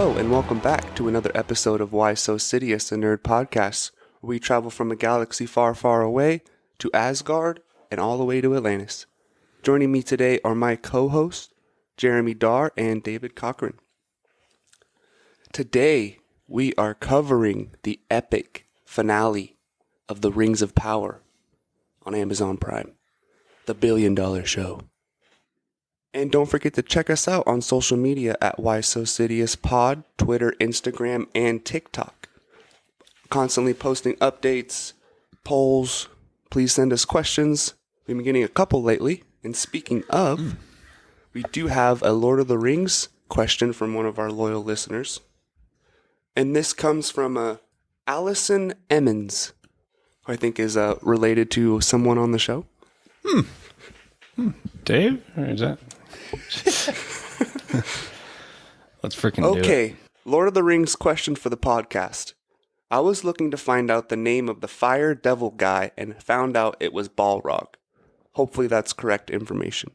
Hello, and welcome back to another episode of Whysosidious, a nerd podcast, where we travel from a galaxy far, far away to Asgard and all the way to Atlantis. Joining me today are my co-hosts, Jeremy Darr and David Cochran. Today, we are covering the epic finale of The Rings of Power on Amazon Prime, the $1 billion show. And don't forget to check us out on social media at whysosidiouspod, Twitter, Instagram, and TikTok. Constantly posting updates, polls. Please send us questions. We've been getting a couple lately. And speaking of, we do have a Lord of the Rings question from one of our loyal listeners. And this comes from Allison Emmons, who I think is related to someone on the show. Dave? Or is that? Let's freaking do it. Okay, Lord of the Rings question for the podcast. I was looking to find out the name of the fire devil guy and found out it was Balrog. Hopefully that's correct information.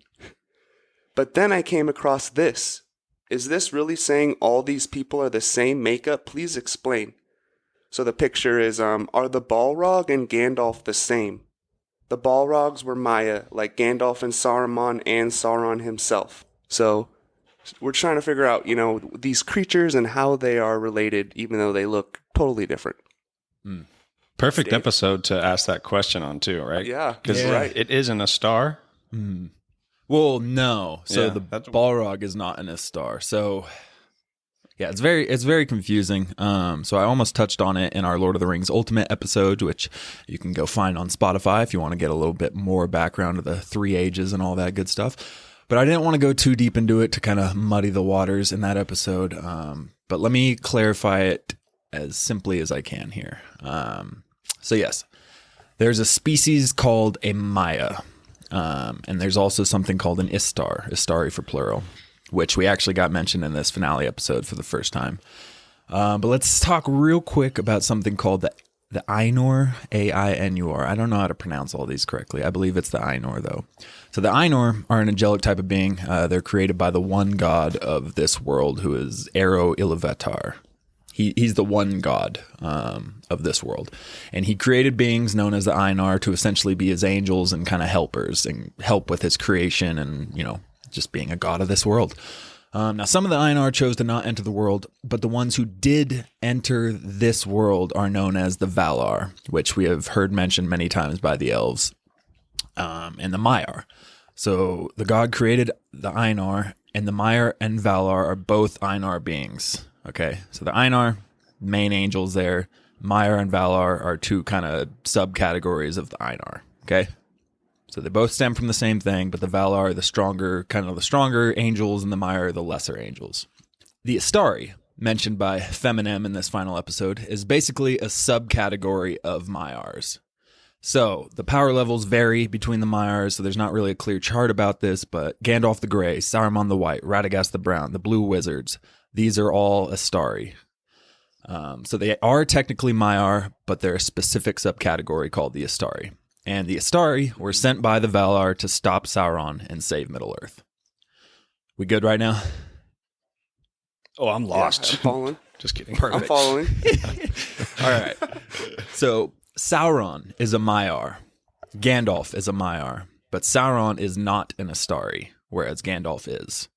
But then I came across this. Is this really saying all these people are the same makeup? Please explain. So the picture is, are the Balrog and Gandalf the same? The Balrogs were Maya, like Gandalf and Saruman and Sauron himself. So we're trying to figure out, these creatures and how they are related, even though they look totally different. Perfect episode to ask that question on too, right? Yeah, because it isn't a star. Well, no. So Yeah, the that's- Balrog is not in a star. So yeah, it's very confusing. So I almost touched on it in our Lord of the Rings Ultimate episode, which you can go find on Spotify if you want to get a little bit more background of the three ages and all that good stuff. But I didn't want to go too deep into it to kind of muddy the waters in that episode. But let me clarify it as simply as I can here. So yes, there's a species called a Maya. And there's also something called an Istar, Istari for plural, which we actually got mentioned in this finale episode for the first time. But let's talk real quick about something called the Ainur, A-I-N-U-R. I don't know how to pronounce all these correctly. I believe it's the Ainur, though. So the Ainur are an angelic type of being. They're created by the one god of this world, who is Ero Ilúvatar. He's the one god of this world. And he created beings known as the Ainur to essentially be his angels and kind of helpers and help with his creation and, just being a god of this world. Now, some of the Ainur chose to not enter the world, but the ones who did enter this world are known as the Valar, which we have heard mentioned many times by the elves, and the Maiar. So the god created the Ainur, and the Maiar and Valar are both Ainur beings. Okay, so the Ainur, main angels there. Maiar and Valar are two kind of subcategories of the Ainur. Okay. So they both stem from the same thing, but the Valar are the stronger angels, and the Maiar are the lesser angels. The Istari, mentioned by Feminem in this final episode, is basically a subcategory of Maiars. So the power levels vary between the Maiars, so there's not really a clear chart about this, but Gandalf the Grey, Saruman the White, Radagast the Brown, the Blue Wizards, these are all Istari. So they are technically Maiar, but they're a specific subcategory called the Istari. And the Istari were sent by the Valar to stop Sauron and save Middle-earth. We good right now? Oh, I'm lost. Yeah, I'm following. Just kidding. I'm following. All right. So Sauron is a Maiar. Gandalf is a Maiar. But Sauron is not an Istari, whereas Gandalf is.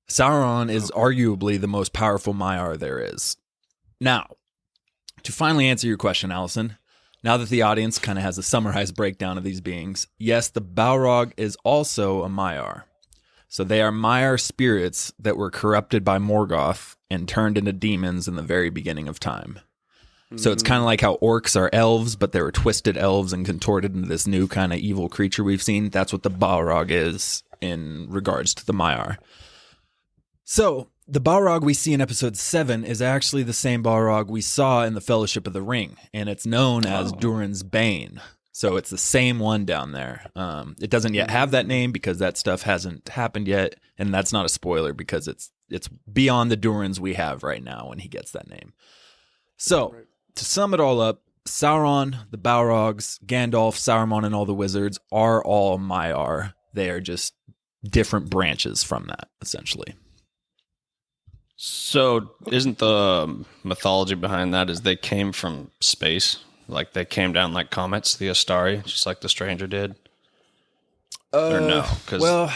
Sauron is arguably the most powerful Maiar there is. Now, to finally answer your question, Allison, now that the audience kind of has a summarized breakdown of these beings, yes, the Balrog is also a Maiar. So they are Maiar spirits that were corrupted by Morgoth and turned into demons in the very beginning of time. So it's kind of like how orcs are elves, but they were twisted elves and contorted into this new kind of evil creature we've seen. That's what the Balrog is in regards to the Maiar. So the Balrog we see in episode 7 is actually the same Balrog we saw in the Fellowship of the Ring, and it's known as Durin's Bane. So it's the same one down there. It doesn't yet have that name because that stuff hasn't happened yet, and that's not a spoiler because it's beyond the Durins we have right now when he gets that name. So to sum it all up, Sauron, the Balrogs, Gandalf, Saruman, and all the wizards are all Maiar. They are just different branches from that, essentially. So isn't the mythology behind that is they came from space? Like they came down like comets, the Astari, just like the stranger did? Or no? 'Cause- Well,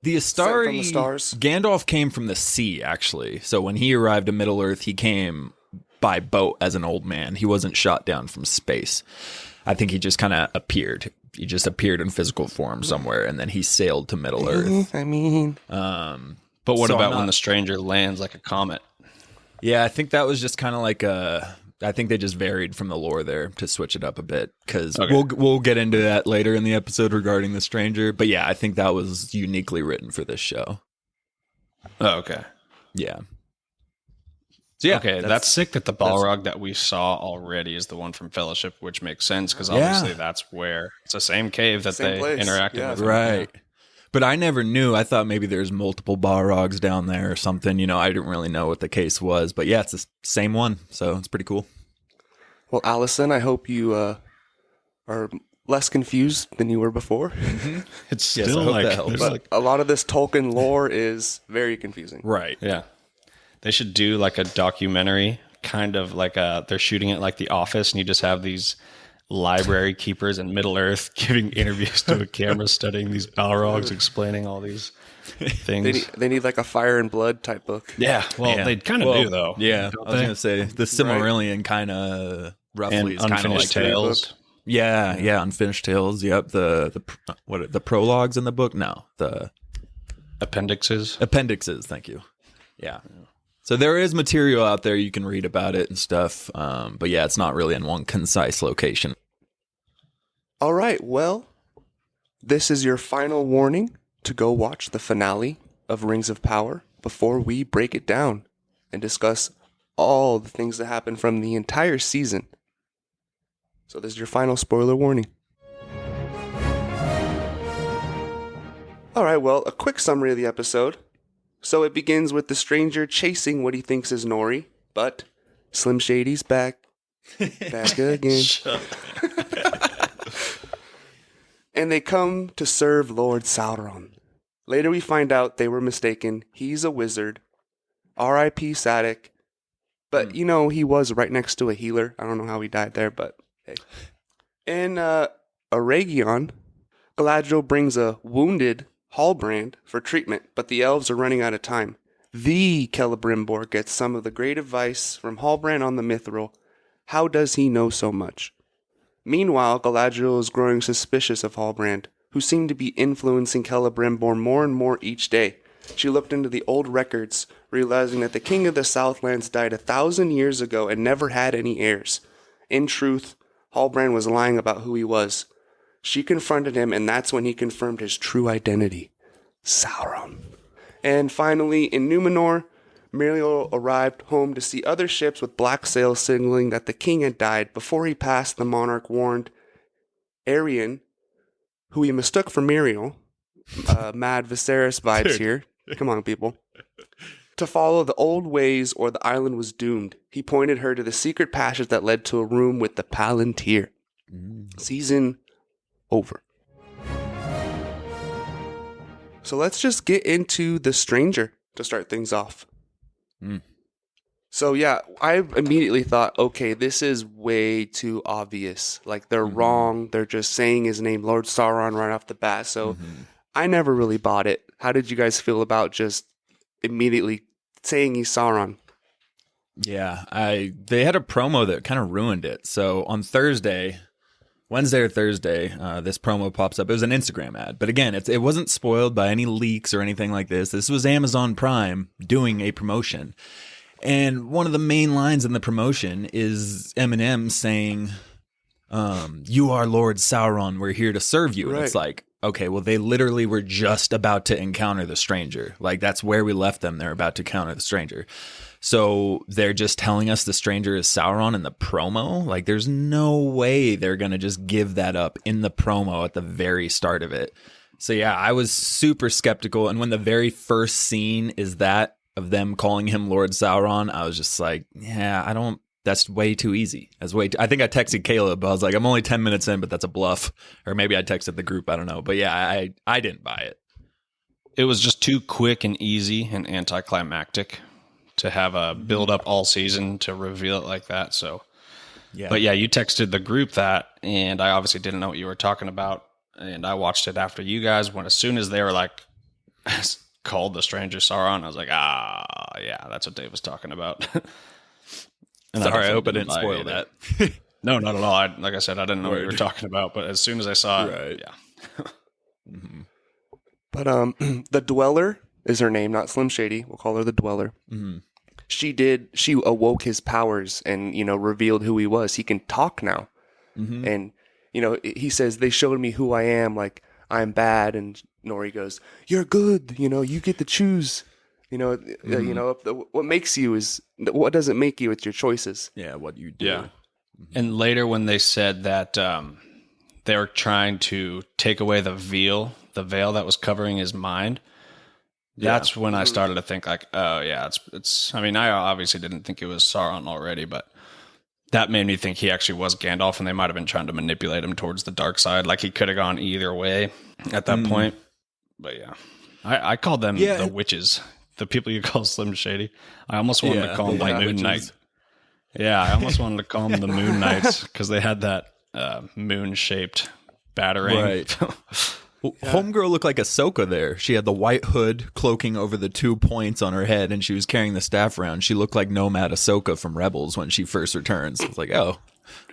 the Sent from the Astari, stars. Gandalf came from the sea, actually. So when he arrived in Middle Earth, he came by boat as an old man. He wasn't shot down from space. I think he just kind of appeared. He just appeared in physical form somewhere, and then he sailed to Middle Earth. I mean, but what So I'm about not- when the stranger lands like a comet? Yeah, I think that was just kind of like I think they just varied from the lore there to switch it up a bit because Okay. we'll get into that later in the episode regarding the stranger. But yeah, I think that was uniquely written for this show. Oh, okay. Yeah. So yeah, Okay, that's sick that the Balrog that we saw already is the one from Fellowship, which makes sense because obviously that's where it's the same cave that Same they place, interacted yeah. with. right. But I never knew. I thought maybe there's multiple Balrogs down there or something. You know, I didn't really know what the case was. But yeah, it's the same one. So it's pretty cool. well, Allison, I hope you are less confused than you were before. It's Yes, I still hope that like, helps. there's But like, a lot of this Tolkien lore is very confusing. Right. yeah, they should do like a documentary, kind of like they're shooting it like The Office, and you just have these library keepers in Middle Earth giving interviews to a camera, studying these Balrogs, explaining all these things. They need like a Fire and Blood type book. Yeah, well, Yeah. they kind of Well, do though. Yeah. don't I was they? going to say the Silmarillion kind of roughly And is kind of like Unfinished that. Tales. Yeah, Unfinished Tales. Yep, the prologues in the book. No, the Appendixes. appendixes. Thank you. Yeah. So there is material out there you can read about it and stuff. But yeah, it's not really in one concise location. All right, well, this is your final warning to go watch the finale of Rings of Power before we break it down and discuss all the things that happen from the entire season. So this is your final spoiler warning. All right, well, a quick summary of the episode. So it begins with the stranger chasing what he thinks is Nori, but Slim Shady's back. Back again. And they come to serve Lord Sauron. Later we find out they were mistaken. He's a wizard. R.I.P. Sadik. But, you know, he was right next to a healer. I don't know how he died there, but hey. And Aragion, Galadriel brings a wounded Halbrand for treatment, but the elves are running out of time. The Celebrimbor gets some of the great advice from Halbrand on the Mithril. How does he know so much? Meanwhile, Galadriel is growing suspicious of Halbrand, who seemed to be influencing Celebrimbor more and more each day. She looked into the old records, realizing that the king of the Southlands died 1,000 years ago and never had any heirs. In truth, Halbrand was lying about who he was. She confronted him, and that's when he confirmed his true identity, Sauron. And finally, in Numenor, Muriel arrived home to see other ships with black sails signaling that the king had died. Before he passed, the monarch warned Arion, who he mistook for Muriel, mad Viserys vibes here, come on people, to follow the old ways or the island was doomed. He pointed her to the secret passage that led to a room with the Palantir. Season over. So let's just get into The Stranger to start things off. So yeah, I immediately thought, okay, this is way too obvious. Like they're wrong. They're just saying his name, Lord Sauron, right off the bat. So I never really bought it. How did you guys feel about just immediately saying he's Sauron? Yeah, they had a promo that kind of ruined it. So on Wednesday or Thursday, this promo pops up. It was an Instagram ad, but again, it wasn't spoiled by any leaks or anything like this. This was Amazon Prime doing a promotion, and one of the main lines in the promotion is Eminem saying, "You are Lord Sauron. We're here to serve you." And it's like, okay, well, they literally were just about to encounter the stranger. Like that's where we left them. They're about to encounter the stranger. So they're just telling us the stranger is Sauron in the promo? Like there's no way they're going to just give that up in the promo at the very start of it. So yeah, I was super skeptical. And when the very first scene is that of them calling him Lord Sauron, I was just like, yeah, that's way too easy. I think I texted Caleb. I was like, I'm only 10 minutes in, but that's a bluff. Or maybe I texted the group. I don't know. But yeah, I didn't buy it. It was just too quick and easy and anticlimactic. to have a build up all season to reveal it like that. So, Yeah. but yeah, you texted the group that, and I obviously didn't know what you were talking about. And I watched it after you guys when, as soon as they were like, called the stranger Sauron, I was like, yeah, that's what Dave was talking about. And Sorry, I definitely hope I didn't spoil either. that. No, not at all. Like I said, I didn't know what you were talking about, but as soon as I saw it, Right. yeah. Mm-hmm. But the Dweller is her name, not Slim Shady. We'll call her the Dweller. Mm-hmm. She awoke his powers and, revealed who he was. He can talk now. Mm-hmm. And, he says, they showed me who I am, like, I'm bad. And Nori goes, you're good. You get to choose. What makes you is, what doesn't make you, it's your choices. Yeah, what you do. Yeah. And later when they said that they were trying to take away the veil that was covering his mind, that's when I started to think like, oh yeah, it's. I mean, I obviously didn't think it was Sauron already, but that made me think he actually was Gandalf, and they might have been trying to manipulate him towards the dark side. Like he could have gone either way at that point. But yeah, I called them the witches, the people you call Slim Shady. I almost wanted to call them the Moon Knight. Yeah, I almost wanted to call them the Moon Knights because they had that moon-shaped battering. Right. Well, Homegirl looked like Ahsoka there. She had the white hood cloaking over the 2 points on her head, and she was carrying the staff around. She looked like Nomad Ahsoka from Rebels when she first returns. It's like, oh,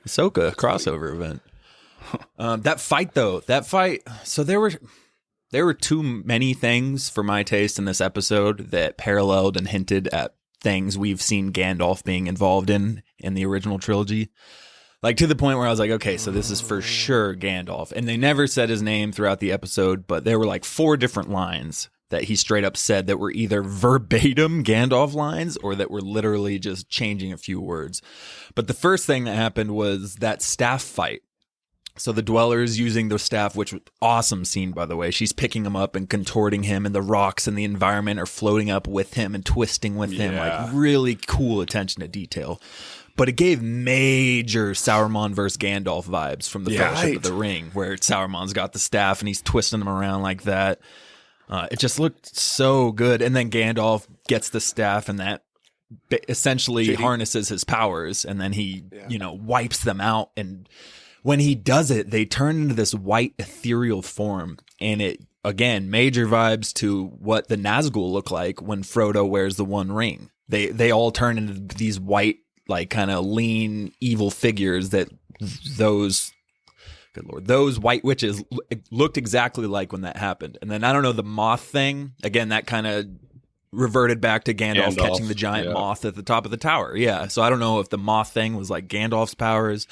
Ahsoka crossover event. That fight, though, so there were too many things for my taste in this episode that paralleled and hinted at things we've seen Gandalf being involved in the original trilogy. Like to the point where I was like, okay, so this is for sure Gandalf. And they never said his name throughout the episode, but there were like 4 different lines that he straight up said that were either verbatim Gandalf lines or that were literally just changing a few words. But the first thing that happened was that staff fight. So the Dweller's using the staff, which was awesome scene, by the way. She's picking him up and contorting him, and the rocks and the environment are floating up with him and twisting with him. Like really cool attention to detail. But it gave major Sauron versus Gandalf vibes from the Fellowship of the Ring, where Sauron's got the staff and he's twisting them around like that. It just looked so good. And then Gandalf gets the staff, and that essentially harnesses his powers, and then he, wipes them out. And when he does it, they turn into this white ethereal form. And it, again, major vibes to what the Nazgul look like when Frodo wears the One Ring. They all turn into these white, like kind of lean, evil figures that those white witches looked exactly like when that happened. And then I don't know, the moth thing, again, that kind of reverted back to Gandalf catching the giant moth at the top of the tower. Yeah. So I don't know if the moth thing was like Gandalf's powers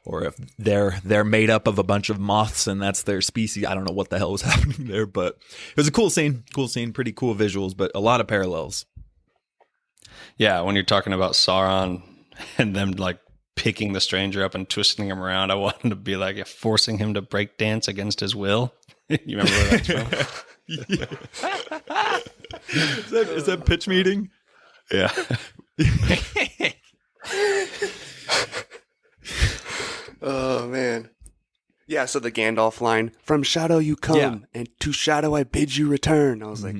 or if they're made up of a bunch of moths and that's their species. I don't know what the hell was happening there, but it was a cool scene, pretty cool visuals, but a lot of parallels. Yeah. When you're talking about Sauron and them like picking the stranger up and twisting him around, I wanted to be like forcing him to break dance against his will. You remember where that's from? Is that pitch meeting? Yeah. Oh man. Yeah, so the Gandalf line, from shadow you come and to shadow I bid you return. I was like,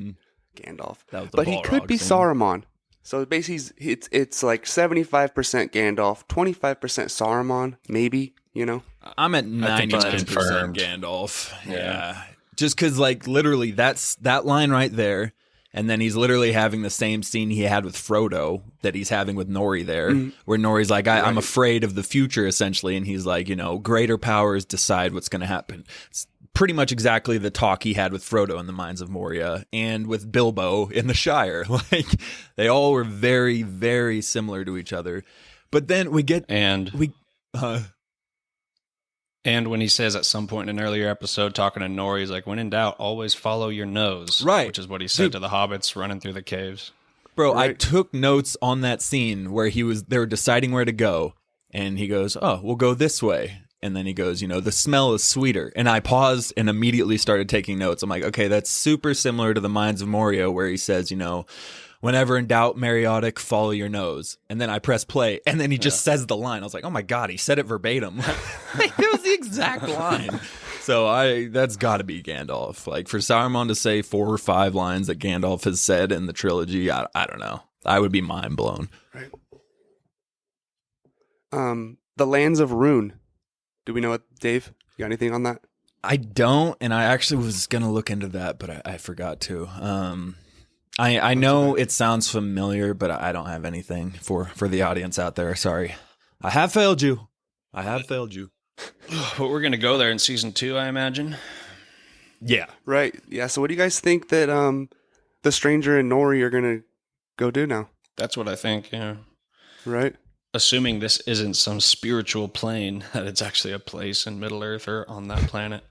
Gandalf. But he could be Saruman. So basically it's like 75% Gandalf, 25% Saruman, maybe, I'm at 99% Gandalf. Yeah. Just because, like, literally, that's that line right there. And then he's literally having the same scene he had with Frodo that he's having with Nori there, where Nori's like, I'm afraid of the future, essentially. And he's like, greater powers decide what's going to happen. It's pretty much exactly the talk he had with Frodo in the Mines of Moria and with Bilbo in the Shire. Like, they all were very, very similar to each other. But then we get... And when he says at some point in an earlier episode, talking to Nori, he's like, when in doubt, always follow your nose. Right. Which is what he said to the hobbits running through the caves. Bro, right. I took notes on that scene where they were deciding where to go. And he goes, oh, we'll go this way. And then he goes, the smell is sweeter. And I paused and immediately started taking notes. I'm like, okay, that's super similar to the Mines of Moria where he says, whenever in doubt, Mariotic, follow your nose. And then I press play. And then he just says the line. I was like, oh my God, he said it verbatim. It was the exact line. So that's got to be Gandalf. Like for Saruman to say 4 or 5 lines that Gandalf has said in the trilogy, I don't know. I would be mind blown. Right. The lands of Rune. Do we know what, Dave? You got anything on that? I don't, and I actually was going to look into that, but I forgot to. I know it sounds familiar, but I don't have anything for the audience out there. Sorry. I have failed you. But we're going to go there in season 2, I imagine. Yeah. Right. Yeah. So what do you guys think that the stranger and Nori are going to go do now? That's what I think, yeah. Right. Assuming this isn't some spiritual plane, that it's actually a place in Middle-earth or on that planet.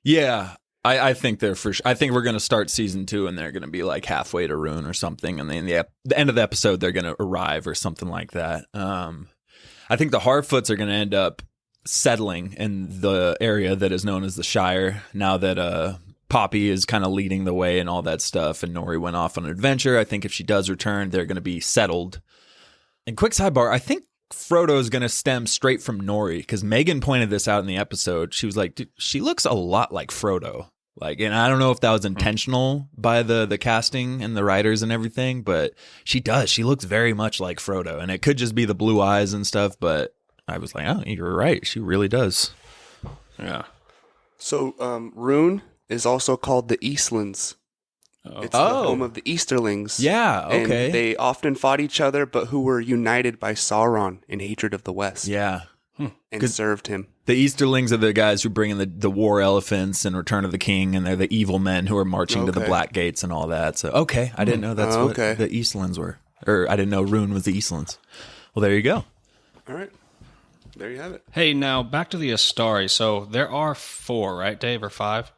Yeah. I think they're for sure. I think we're going to start season 2 and they're going to be like halfway to Rune or something. And then the end of the episode, they're going to arrive or something like that. I think the Harfoots are going to end up settling in the area that is known as the Shire now that Poppy is kind of leading the way and all that stuff. And Nori went off on an adventure. I think if she does return, they're going to be settled. And quick sidebar, I think Frodo is going to stem straight from Nori because Megan pointed this out in the episode. She was like, dude, she looks a lot like Frodo. Like, and I don't know if that was intentional by the casting and the writers and everything, but she does. She looks very much like Frodo, and it could just be the blue eyes and stuff. But I was like, oh, you're right. She really does. Yeah. So Rune is also called the Eastlands. It's the home of the Easterlings. Yeah, okay. And they often fought each other, but who were united by Sauron in hatred of the West. Yeah. And served him. The Easterlings are the guys who bring in the war elephants and Return of the King, and they're the evil men who are marching to the Black Gates and all that. So, okay, I didn't know that's what the Eastlands were. Or I didn't know Rune was the Eastlands. Well, there you go. All right. There you have it. Hey, now back to the Astari. So there are 4, right, Dave, or 5?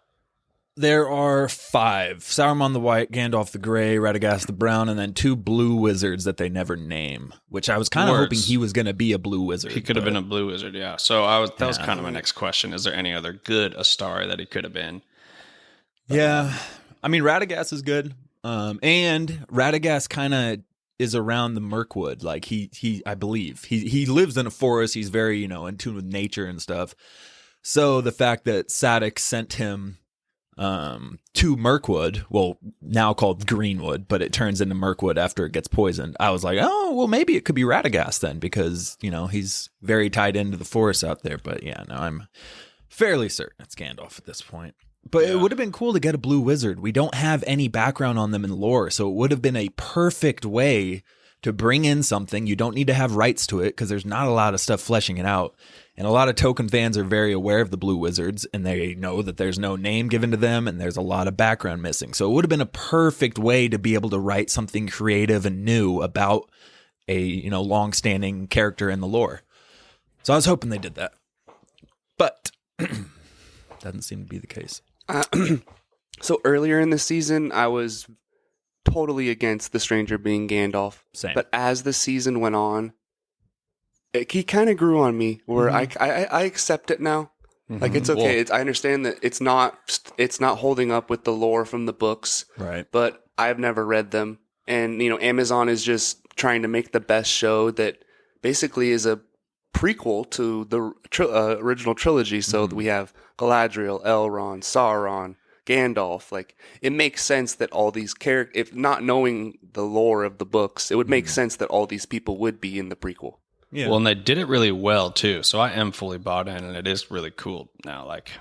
There are 5. Saruman the White, Gandalf the Grey, Radagast the Brown, and then 2 blue wizards that they never name, which I was kind of hoping he was going to be a blue wizard. He could have been a blue wizard, yeah. So that was kind of my next question. Is there any other good Astari that he could have been? Yeah. I mean, Radagast is good. And Radagast kind of is around the Mirkwood. Like I believe he lives in a forest. He's very, in tune with nature and stuff. So the fact that Sadok sent him to Mirkwood, well, now called Greenwood, but it turns into Mirkwood after it gets poisoned. I was like, oh, well, maybe it could be Radagast then, because, he's very tied into the forest out there. But yeah, no, I'm fairly certain it's Gandalf at this point. But it would have been cool to get a blue wizard. We don't have any background on them in lore, so it would have been a perfect way to bring in something. You don't need to have rights to it because there's not a lot of stuff fleshing it out. And a lot of Tolkien fans are very aware of the blue wizards, and they know that there's no name given to them, and there's a lot of background missing. So it would have been a perfect way to be able to write something creative and new about a, long-standing character in the lore. So I was hoping they did that. But doesn't seem to be the case. So earlier in the season, I was totally against the stranger being Gandalf. Same. But as the season went on, he kind of grew on me where I accept it now. Like, it's okay. I understand that it's not holding up with the lore from the books. Right. But I've never read them. And, Amazon is just trying to make the best show that basically is a prequel to the original trilogy. So we have Galadriel, Elrond, Sauron, Gandalf. Like, it makes sense that all these characters, if not knowing the lore of the books, it would make sense that all these people would be in the prequel. Yeah. Well, and they did it really well too. So I am fully bought in, and it is really cool now. Like,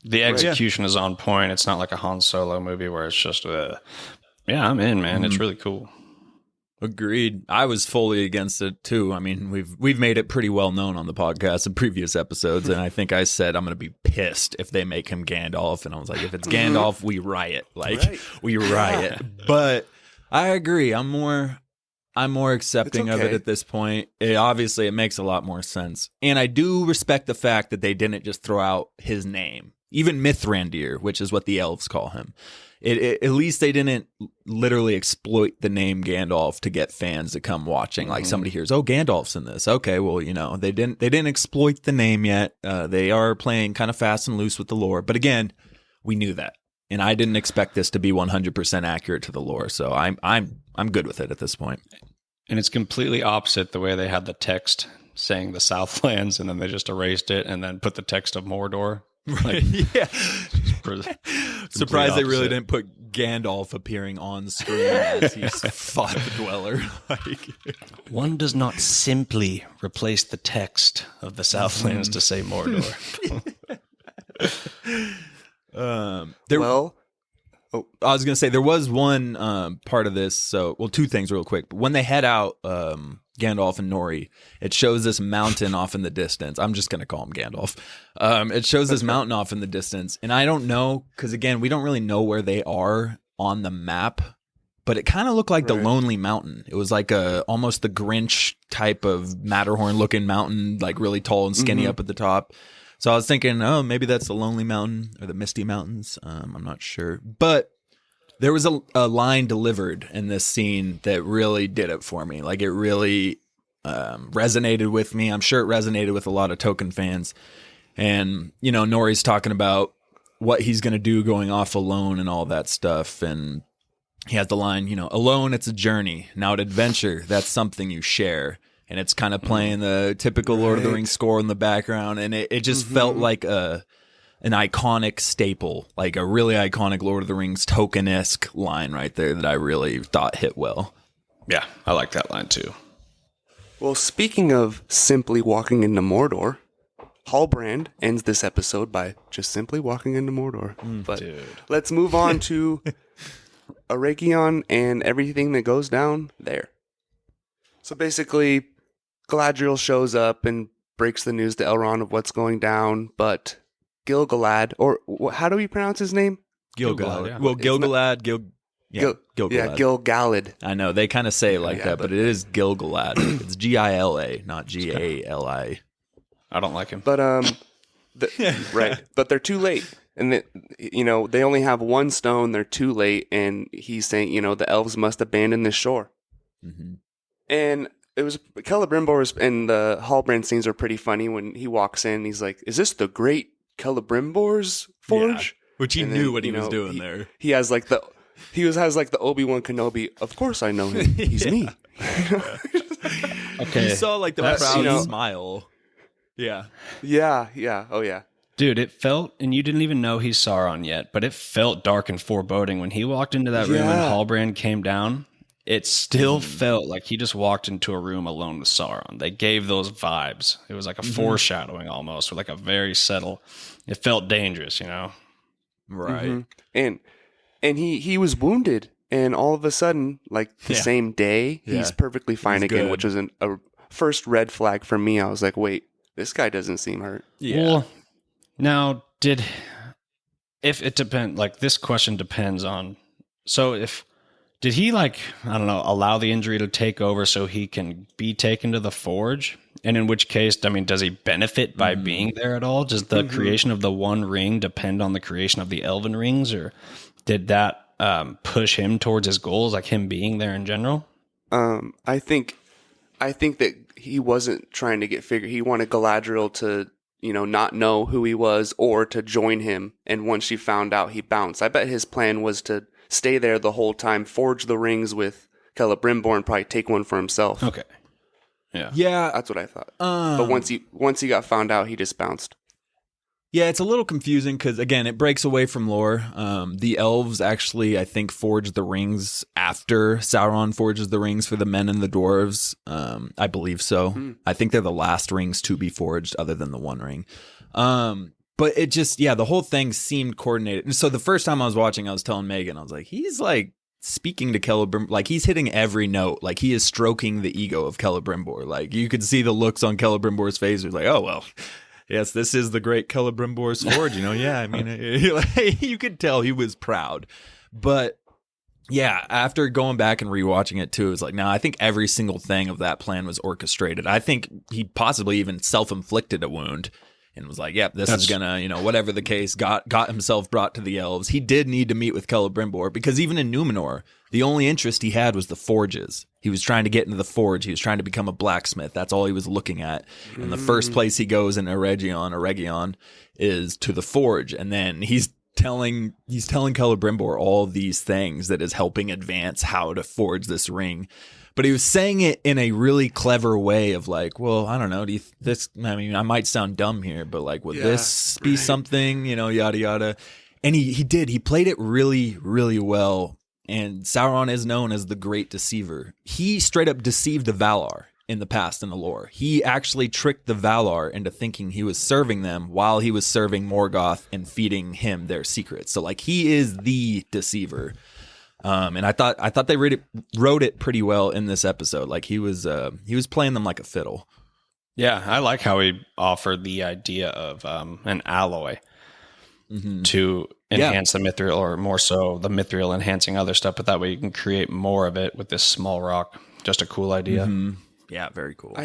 the execution is on point. It's not like a Han Solo movie where it's just I'm in, man. It's really cool. Agreed. I was fully against it too. I mean, we've made it pretty well known on the podcast in previous episodes, and I think I said I'm going to be pissed if they make him Gandalf, and I was like, if it's Gandalf, we riot. We riot. But I agree. I'm more accepting of it at this point. Obviously, it makes a lot more sense, and I do respect the fact that they didn't just throw out his name, even Mithrandir, which is what the elves call him. At least they didn't literally exploit the name Gandalf to get fans to come watching. Like, somebody hears, "Oh, Gandalf's in this." Okay, well, they didn't exploit the name yet. They are playing kind of fast and loose with the lore. But again, we knew that, and I didn't expect this to be 100% accurate to the lore. So I'm good with it at this point. And it's completely opposite the way they had the text saying the Southlands, and then they just erased it and then put the text of Mordor. Like, yeah. Surprised they really opposite. didn't put Gandalf appearing on screen as he fought the Dweller. Like, One does not simply replace the text of the Southlands to say Mordor. Well, I was gonna say there was one part of this. So, well, two things real quick. When they head out, Gandalf and Nori, it shows this mountain off in the distance. I'm just gonna call him Gandalf. It shows this mountain off in the distance, and I don't know because again, we don't really know where they are on the map. But it kind of looked like the Lonely Mountain. It was like almost the Grinch type of Matterhorn looking mountain, like really tall and skinny up at the top. So I was thinking, oh, maybe that's the Lonely Mountain or the Misty Mountains. I'm not sure. But there was a line delivered in this scene that really did it for me. Like it really resonated with me. I'm sure it resonated with a lot of Tolkien fans. And, you know, Nori's talking about what he's going to do going off alone and all that stuff. And he has the line, you know, alone, it's a journey. Now at adventure, that's something you share. And it's kind of playing the typical Lord of the Rings score in the background. And it just felt like an iconic staple, like a really iconic Lord of the Rings Tolkien-esque line right there that I really thought hit well. Yeah, I like that line too. well, speaking of simply walking into Mordor, Halbrand ends this episode by just simply walking into Mordor. But let's move on to Eregion and everything that goes down there. So basically, Galadriel shows up and breaks the news to Elrond of what's going down, but Gil-galad, or how do we pronounce his name? Gil-galad. yeah. Well, Gil-galad, Gil-galad. Gil-galad. I know, they kind of say it like that, but it is Gil-galad. It's Gila, not Gali. I don't like him. But right, but they're too late, and they only have one stone. They're too late, and he's saying, the elves must abandon this shore. And it was Celebrimbor, and the Halbrand scenes are pretty funny when he walks in. He's like, "Is this the great Celebrimbor's forge?" Yeah, which he And knew then, what he was doing there. He has like the Obi-Wan Kenobi. Of course, I know him. He's me. Okay. You saw like the That's, proud smile. Yeah. Yeah. Oh yeah. Dude, it felt, and you didn't even know he's Sauron yet, but it felt dark and foreboding when he walked into that room and Halbrand came down. It still felt like he just walked into a room alone with Sauron. They gave those vibes. It was like a foreshadowing almost, or like a very subtle. It felt dangerous, Right. And he was wounded, and all of a sudden, like the same day, he's perfectly fine again, good. which was a first red flag for me. I was like, wait, this guy doesn't seem hurt. Yeah. Well, now if it depends, like this question depends on, did he allow the injury to take over so he can be taken to the forge? And in which case, does he benefit by being there at all? Does the creation of the One Ring depend on the creation of the Elven Rings, or did that push him towards his goals, like him being there in general? I think that he wasn't trying to get figured. He wanted Galadriel to, not know who he was or to join him. And once she found out, he bounced. I bet his plan was to stay there the whole time, forge the rings with Celebrimbor, and probably take one for himself. Okay. Yeah. Yeah. That's what I thought. But once he got found out, he just bounced. Yeah, it's a little confusing because, again, it breaks away from lore. The elves actually, I think, forged the rings after Sauron forges the rings for the men and the dwarves. I believe so. I think they're the last rings to be forged other than the One Ring. But it just, the whole thing seemed coordinated. And so the first time I was watching, I was telling Megan, I was like, he's like speaking to Celebrimbor, like he's hitting every note. Like he is stroking the ego of Celebrimbor. Like you could see the looks on Celebrimbor's face. It was like, oh, well, yes, this is the great Celebrimbor's forge. Yeah, I mean, you could tell he was proud. But yeah, after going back and rewatching it too, it was like, no, I think every single thing of that plan was orchestrated. I think he possibly even self-inflicted a wound. And was like, yep, this is gonna, whatever the case, got himself brought to the elves. He did need to meet with Celebrimbor because even in Numenor, the only interest he had was the forges. He was trying to get into the forge. He was trying to become a blacksmith. That's all he was looking at. And the first place he goes in Eregion is to the forge. And then he's telling Celebrimbor all these things that is helping advance how to forge this ring. But he was saying it in a really clever way of like, well, I don't know. I might sound dumb here, but like, would this be something, yada, yada. And he played it really, really well. And Sauron is known as the great deceiver. He straight up deceived the Valar in the past in the lore. He actually tricked the Valar into thinking he was serving them while he was serving Morgoth and feeding him their secrets. So like he is the deceiver. And I thought they wrote it pretty well in this episode. Like he was playing them like a fiddle. Yeah, I like how he offered the idea of an alloy to enhance the mithril, or more so the mithril enhancing other stuff, but that way you can create more of it with this small rock. Just a cool idea. Yeah, very cool.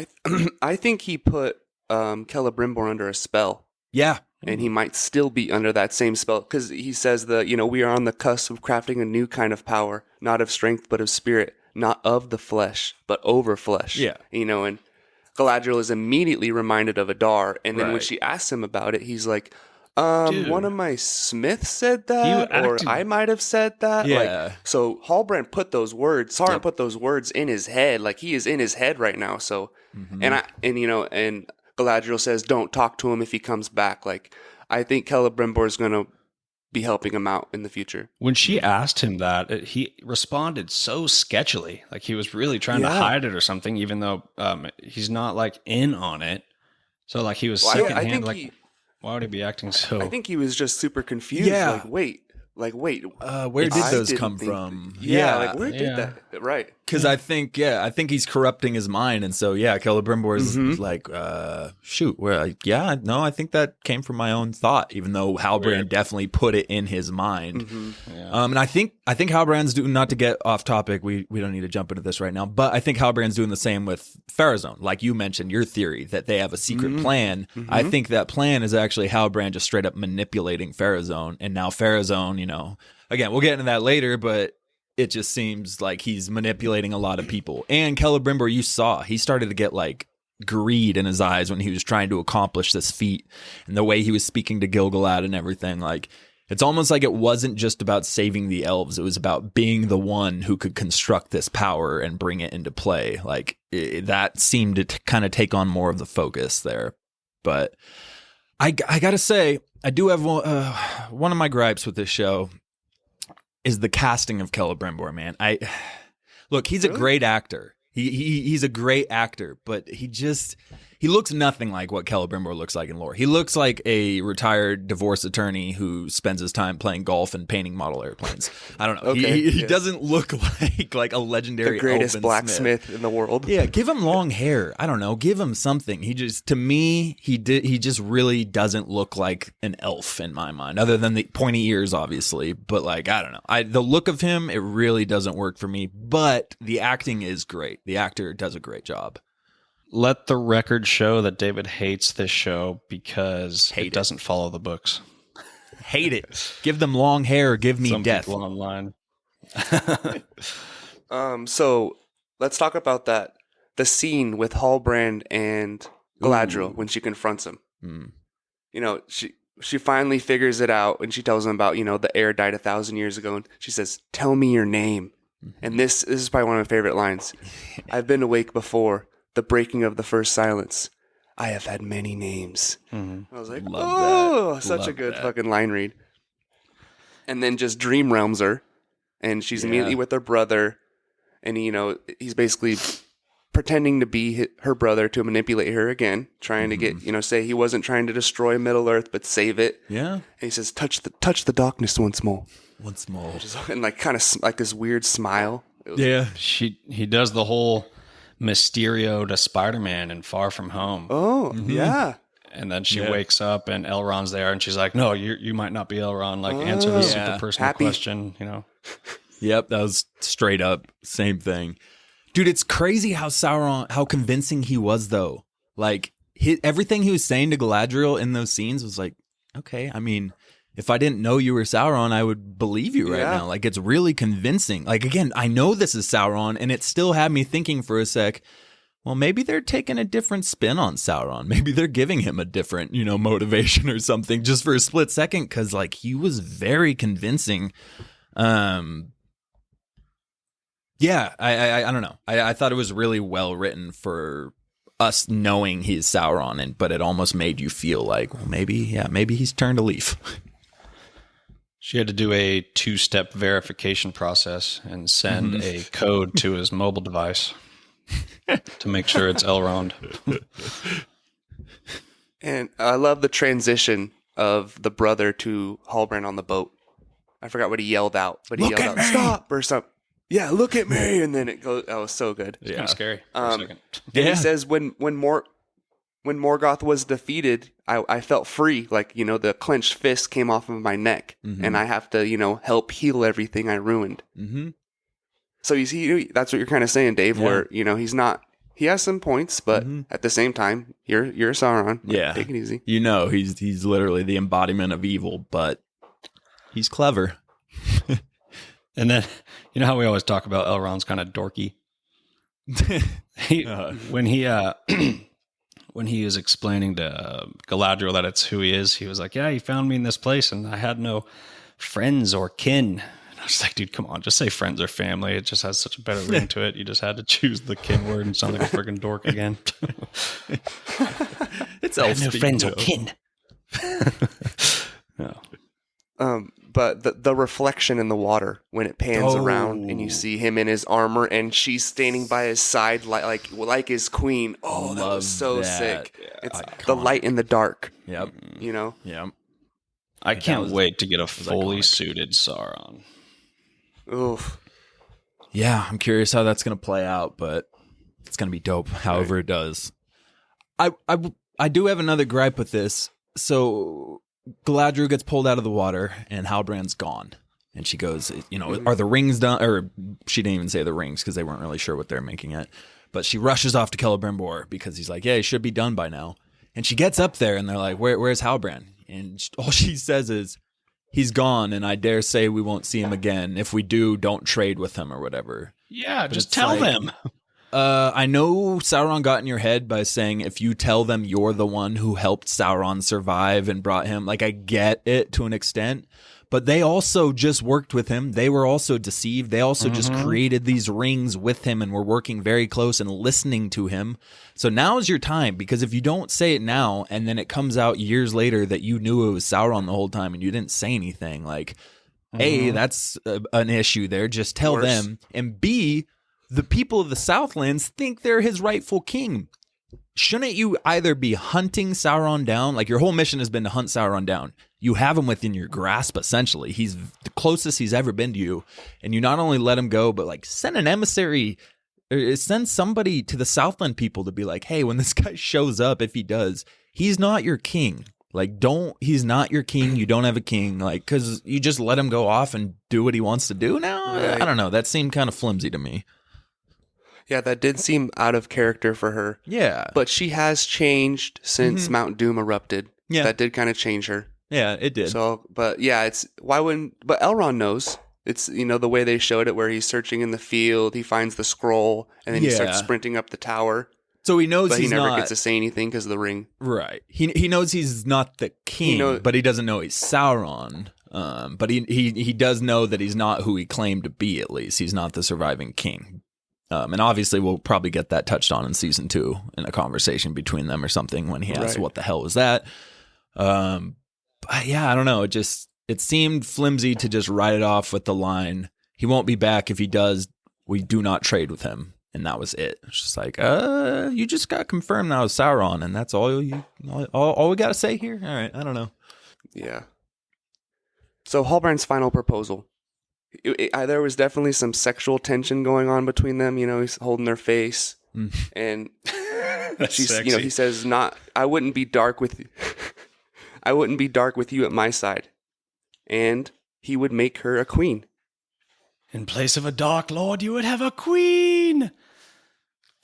I think he put Celebrimbor under a spell. Yeah. And he might still be under that same spell, because he says we are on the cusp of crafting a new kind of power, not of strength, but of spirit, not of the flesh, but over flesh. Yeah. And Galadriel is immediately reminded of Adar. And then when Right. she asks him about it, he's like, Dude. one of my smiths said that, or I might have said that. Yeah. So Halbrand put those words, Sauron put those words in his head. Like he is in his head right now. So, and Galadriel says, don't talk to him if he comes back. Like, I think Celebrimbor is going to be helping him out in the future. When she asked him that, he responded so sketchily. Like he was really trying to hide it or something, even though he's not like in on it. So like he was secondhand. Like, why would he be acting so? I think he was just super confused. Yeah. Like, wait. Where did those come from? Like where did that? Right. Because I think he's corrupting his mind, and so Celebrimbor is like, shoot, I think that came from my own thought, even though Halbrand definitely put it in his mind. And I think Halbrand's doing, not to get off topic, we don't need to jump into this right now, but I think Halbrand's doing the same with Pharazôn. Like you mentioned, your theory that they have a secret plan. I think that plan is actually Halbrand just straight up manipulating Pharazôn, and now Pharazôn, again, we'll get into that later, but it just seems like he's manipulating a lot of people. And Celebrimbor, you saw, he started to get like greed in his eyes when he was trying to accomplish this feat, and the way he was speaking to Gil-galad and everything. Like, it's almost like it wasn't just about saving the elves. It was about being the one who could construct this power and bring it into play. Like that seemed to kind of take on more of the focus there. But I gotta say, I do have one of my gripes with this show is the casting of Celebrimbor, man. Look, he's a great actor. He's a great actor, but he looks nothing like what Celebrimbor looks like in lore. He looks like a retired divorce attorney who spends his time playing golf and painting model airplanes. I don't know. Okay, He doesn't look like a legendary the greatest elven blacksmith in the world. Yeah, give him long hair. I don't know. Give him something. He just really doesn't look like an elf in my mind, other than the pointy ears, obviously. But like, I don't know. The look of him, it really doesn't work for me. But the acting is great. The actor does a great job. Let the record show that David hates this show because it doesn't follow the books. Hate it. Give them long hair. Give me Some death. people online. So let's talk about that. The scene with Halbrand and Galadriel when she confronts him. She finally figures it out, and she tells him about, the heir died 1,000 years ago, and she says, "Tell me your name." And this is probably one of my favorite lines. "I've been awake before the breaking of the first silence. I have had many names." I was like, such a good fucking line read. And then just dream realms her, and she's immediately with her brother, and he's basically pretending to be her brother to manipulate her again, trying to get, say he wasn't trying to destroy Middle Earth but save it. Yeah. And he says, touch the darkness once more. Once more. And like kind of like this weird smile. Yeah. He does the whole Mysterio to Spider-Man in Far From Home. Oh, yeah. And then she wakes up and Elrond's there, and she's like, "No, you might not be Elrond. Like, answer this super personal question." Yep, that was straight up same thing, dude. It's crazy how convincing he was, though. Like everything he was saying to Galadriel in those scenes was like, okay, I mean, if I didn't know you were Sauron, I would believe you right now. Like, it's really convincing. Like, again, I know this is Sauron, and it still had me thinking for a sec, well, maybe they're taking a different spin on Sauron. Maybe they're giving him a different, motivation or something just for a split second, because, like, he was very convincing. Yeah, I don't know. I thought it was really well written for us knowing he's Sauron, but it almost made you feel like, well, maybe he's turned a leaf. She had to do a 2-step verification process and send a code to his mobile device to make sure it's Elrond. And I love the transition of the brother to Halbrand on the boat. I forgot what he yelled out, but he Look yelled at out, me! "Stop!" or something. Yeah, look at me, and then it goes. That was so good. It's kind of scary for a second. And he says, when Morgoth was defeated, I felt free. Like, the clenched fist came off of my neck, and I have to, help heal everything I ruined. Mm-hmm. So you see, that's what you're kind of saying, Dave. Yeah. Where he's not. He has some points, but at the same time, you're Sauron. Yeah, take it easy. He's literally the embodiment of evil, but he's clever. And then, how we always talk about Elrond's kind of dorky? When he was explaining to Galadriel that it's who he is, he was like, "Yeah, he found me in this place, and I had no friends or kin." And I was like, "Dude, come on, just say friends or family. It just has such a better ring to it. You just had to choose the kin word and sound like a freaking dork again." It's I have no friends or kin. No. But the reflection in the water when it pans around and you see him in his armor and she's standing by his side like his queen. Oh, that was so sick. It's the light in the dark. Yep. Yep. I can't wait to get a fully suited Sauron. Oof. Yeah, I'm curious how that's going to play out, but it's going to be dope however it does. I do have another gripe with this. So Galadriel gets pulled out of the water and Halbrand's gone. And she goes, are the rings done? Or she didn't even say the rings because they weren't really sure what they're making yet. But she rushes off to Celebrimbor because he's like, yeah, he should be done by now. And she gets up there and they're like, where's Halbrand? And all she says is, he's gone and I dare say we won't see him again. If we do, don't trade with him or whatever. Yeah, but just tell them. I know Sauron got in your head by saying if you tell them you're the one who helped Sauron survive and brought him, like I get it to an extent, but they also just worked with him. They were also deceived. They also just created these rings with him and were working very close and listening to him. So now is your time, because if you don't say it now and then it comes out years later that you knew it was Sauron the whole time and you didn't say anything, like A, that's an issue there. Just tell them. And B, the people of the Southlands think they're his rightful king. Shouldn't you either be hunting Sauron down? Like your whole mission has been to hunt Sauron down. You have him within your grasp, essentially. He's the closest he's ever been to you. And you not only let him go, but like send an emissary, or send somebody to the Southland people to be like, hey, when this guy shows up, if he does, he's not your king. Like, he's not your king. You don't have a king. Like, because you just let him go off and do what he wants to do now? Right. I don't know. That seemed kind of flimsy to me. Yeah, that did seem out of character for her. Yeah. But she has changed since Mount Doom erupted. Yeah. That did kind of change her. Yeah, it did. So, but yeah, but Elrond knows. It's, the way they showed it where he's searching in the field, he finds the scroll, and then he starts sprinting up the tower. So he knows but he's he never not, gets to say anything because of the ring. Right. He knows he's not the king, but he doesn't know he's Sauron. But he does know that he's not who he claimed to be, at least. He's not the surviving king. And obviously we'll probably get that touched on in season 2 in a conversation between them or something when he asks what the hell was that. But yeah, I don't know. It seemed flimsy to just write it off with the line, he won't be back. If he does, we do not trade with him. And that was it. It's just like, you just got confirmed now as Sauron, and that's all we got to say here? All right, I don't know. Yeah. So Halbrand's final proposal. There was definitely some sexual tension going on between them. He's holding their face, and she's, sexy. He says, I wouldn't be dark with you. I wouldn't be dark with you at my side. And he would make her a queen. In place of a Dark Lord, you would have a queen.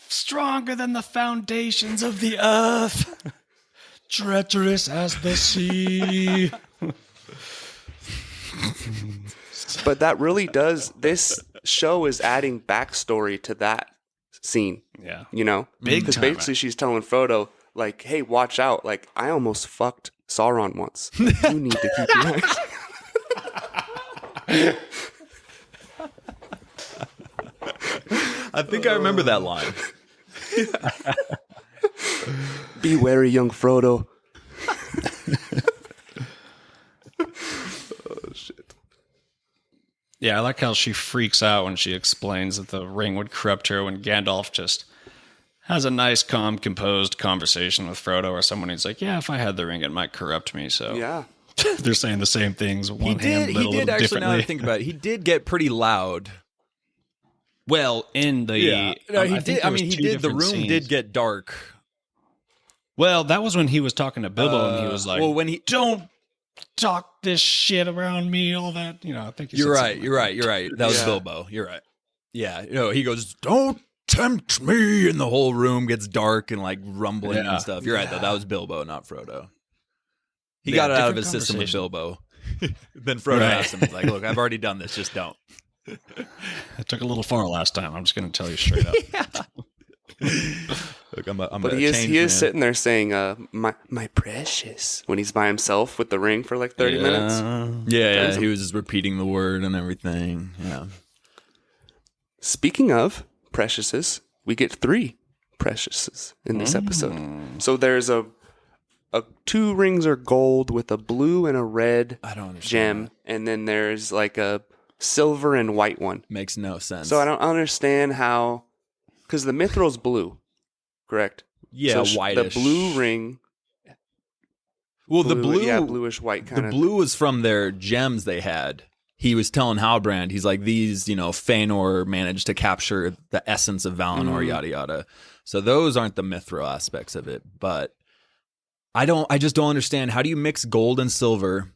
Stronger than the foundations of the earth. Treacherous as the sea. But that really does, this show is adding backstory to that scene. Yeah. Big because basically she's telling Frodo, like, hey, watch out. Like, I almost fucked Sauron once. Like, you need to keep your eyes. I think I remember that line. Be wary, young Frodo. Oh, shit. Yeah, I like how she freaks out when she explains that the ring would corrupt her when Gandalf just has a nice, calm, composed conversation with Frodo or someone who's like, yeah, if I had the ring, it might corrupt me. So Yeah. they're saying the same things. He did actually, now that I think about it, he did get pretty loud. Well, in the... No, he I think did. I there was mean, he two did. The different room scenes. did get dark. Well, that was when he was talking to Bilbo and he was like, well, when he don't talk this shit around me, all that. You know, I think You're right. You're right. That was Yeah. Bilbo. You're right. Yeah. He goes, don't tempt me. And the whole room gets dark and like rumbling Yeah. and stuff. You're right, though. That was Bilbo, not Frodo. He Yeah, got it out of different his system with conversation. Bilbo. Then Frodo Right. asked him, he's like, look, I've already done this. Just don't. I took a little far last time. I'm just going to tell you straight up. Look, I'm But he is sitting there saying, my precious, when he's by himself with the ring for like 30 minutes. Yeah. He was just repeating the word and everything. Yeah. Speaking of preciouses, we get 3 preciouses in this episode. So there's a 2 rings are gold with a blue and a red I don't understand. gem, and then there's like a silver and white one. Makes no sense. So I don't understand how, because the mithril's blue, correct? Yeah, So whitish. The blue ring. Well, the blue, yeah, bluish white kind the of. blue was from their gems they had. He was telling Halbrand, he's like, these, Fëanor managed to capture the essence of Valinor, yada yada. So those aren't the mithril aspects of it. But I just don't understand. How do you mix gold and silver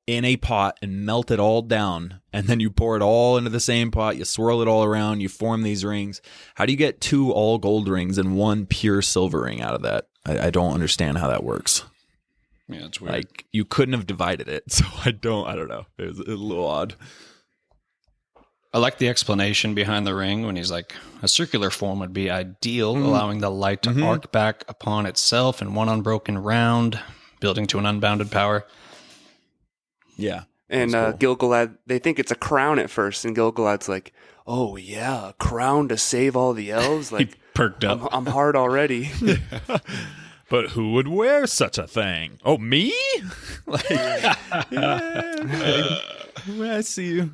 in a pot and melt it all down, and then you pour it all into the same pot, you swirl it all around, you form these rings? How do you get 2 all gold rings and 1 pure silver ring out of that? I don't understand how that works. Yeah, it's weird. Like, you couldn't have divided it, so I don't know. It was a little odd. I like the explanation behind the ring when he's like, a circular form would be ideal, allowing the light to arc back upon itself in one unbroken round, building to an unbounded power. Yeah. And That's cool. Gil-galad, they think it's a crown at first, and Gil-galad's like, "Oh yeah, a crown to save all the elves." He Like, perked up. I'm hard already. But who would wear such a thing? Oh, me? Like, I see you.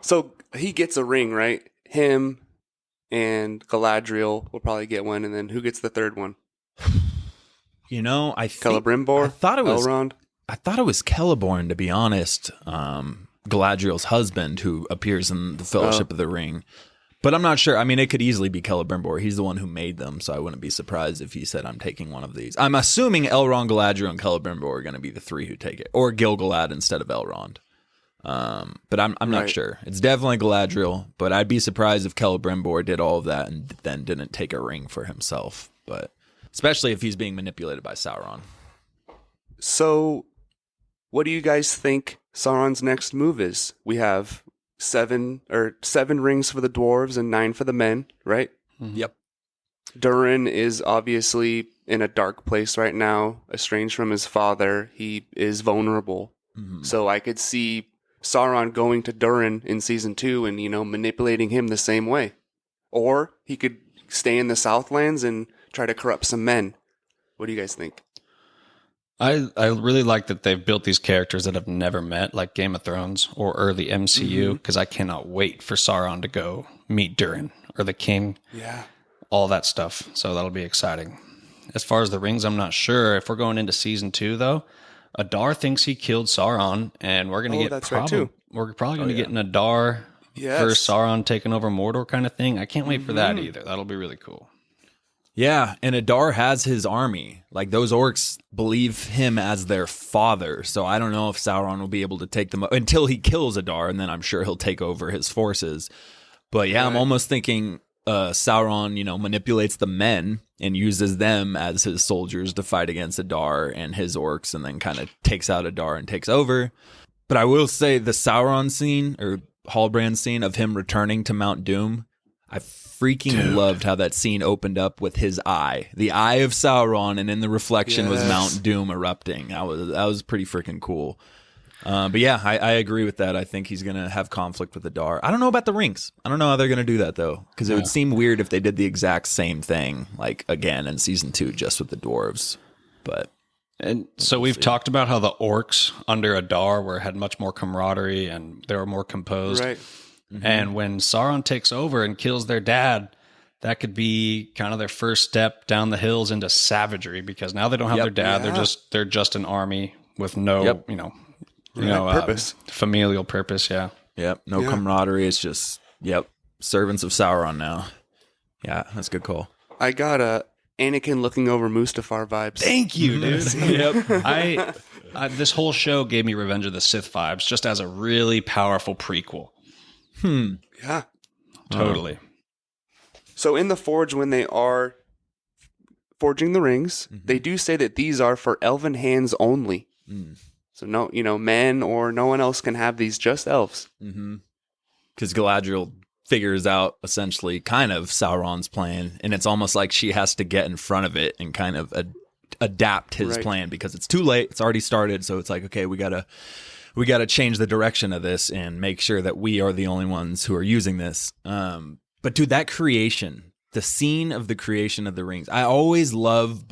So he gets a ring, right? Him and Galadriel will probably get one, and then who gets the third one? I think Celebrimbor? I thought it was Elrond? Celeborn, to be honest. Galadriel's husband, who appears in the Fellowship of the Ring. But I'm not sure. I mean, it could easily be Celebrimbor. He's the one who made them, so I wouldn't be surprised if he said, I'm taking one of these. I'm assuming Elrond, Galadriel, and Celebrimbor are going to be the 3 who take it. Or Gil-galad instead of Elrond. But I'm not Right. sure. It's definitely Galadriel, but I'd be surprised if Celebrimbor did all of that and then didn't take a ring for himself. But especially if he's being manipulated by Sauron. So, what do you guys think Sauron's next move is? We have 7 rings for the dwarves and 9 for the men, right? Yep. Durin is obviously in a dark place right now, estranged from his father. He is vulnerable. So I could see Sauron going to Durin in season 2 and, manipulating him the same way. Or he could stay in the Southlands and try to corrupt some men. What do you guys think? I really like that they've built these characters that have never met, like Game of Thrones or early MCU, because I cannot wait for Sauron to go meet Durin or the King, Yeah. all that stuff. So that'll be exciting. As far as the rings, I'm not sure. If we're going into season 2, though, Adar thinks he killed Sauron, and we're going to get that's right, too. We're probably going to get an Adar Yes. versus Sauron taking over Mordor kind of thing. I can't wait for that either. That'll be really cool. Yeah, and Adar has his army. Like, those orcs believe him as their father, so I don't know if Sauron will be able to take them until he kills Adar, and then I'm sure he'll take over his forces. But yeah, I'm almost thinking Sauron, manipulates the men and uses them as his soldiers to fight against Adar and his orcs, and then kind of takes out Adar and takes over. But I will say the Sauron scene, or Halbrand scene of him returning to Mount Doom, I freaking loved how that scene opened up with his eye, the eye of Sauron, and in the reflection was Mount Doom erupting. That was pretty freaking cool. But yeah, I agree with that. I think he's going to have conflict with Adar. I don't know about the rings. I don't know how they're going to do that, though, because it would seem weird if they did the exact same thing, like, again in season 2, just with the dwarves. But And so we've talked about how the orcs under Adar had much more camaraderie and they were more composed. Right. And when Sauron takes over and kills their dad, that could be kind of their first step down the hills into savagery, because now they don't have their dad. Yeah. They're just an army with no, Purpose. familial purpose. Yeah. Yep. No camaraderie. It's just, servants of Sauron now. Yeah, that's a good call. I got Anakin looking over Mustafar vibes. Thank you, dude. Yep. I this whole show gave me Revenge of the Sith vibes, just as a really powerful prequel. Yeah. Totally. So in the Forge, when they are forging the rings, they do say that these are for elven hands only. So no, men or no one else can have these, just elves. Because Galadriel figures out essentially kind of Sauron's plan, and it's almost like she has to get in front of it and kind of adapt his plan, because it's too late. It's already started. So it's like, okay, we gotta change the direction of this and make sure that we are the only ones who are using this. But dude, that creation, the scene of the creation of the rings, I always love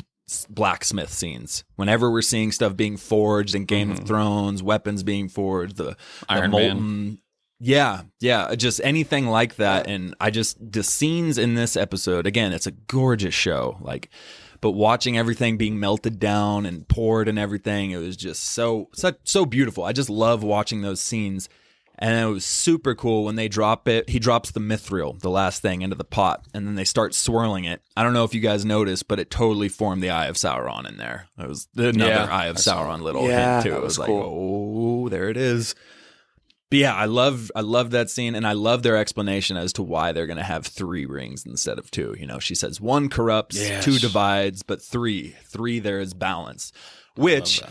blacksmith scenes. Whenever we're seeing stuff being forged in Game of Thrones, weapons being forged, the Iron molten Man. Yeah, just anything like that. And the scenes in this episode, again, it's a gorgeous show. But watching everything being melted down and poured and everything, it was just so beautiful. I just love watching those scenes. And it was super cool when they drop it. He drops the mithril, the last thing, into the pot, and then they start swirling it. I don't know if you guys noticed, but it totally formed the Eye of Sauron in there. It was another Eye of Sauron little hint too. It was like, oh, there it is. But yeah, I love that scene, and I love their explanation as to why they're going to have 3 rings instead of 2. She says 1 corrupts, 2 divides, but 3 there is balance, which,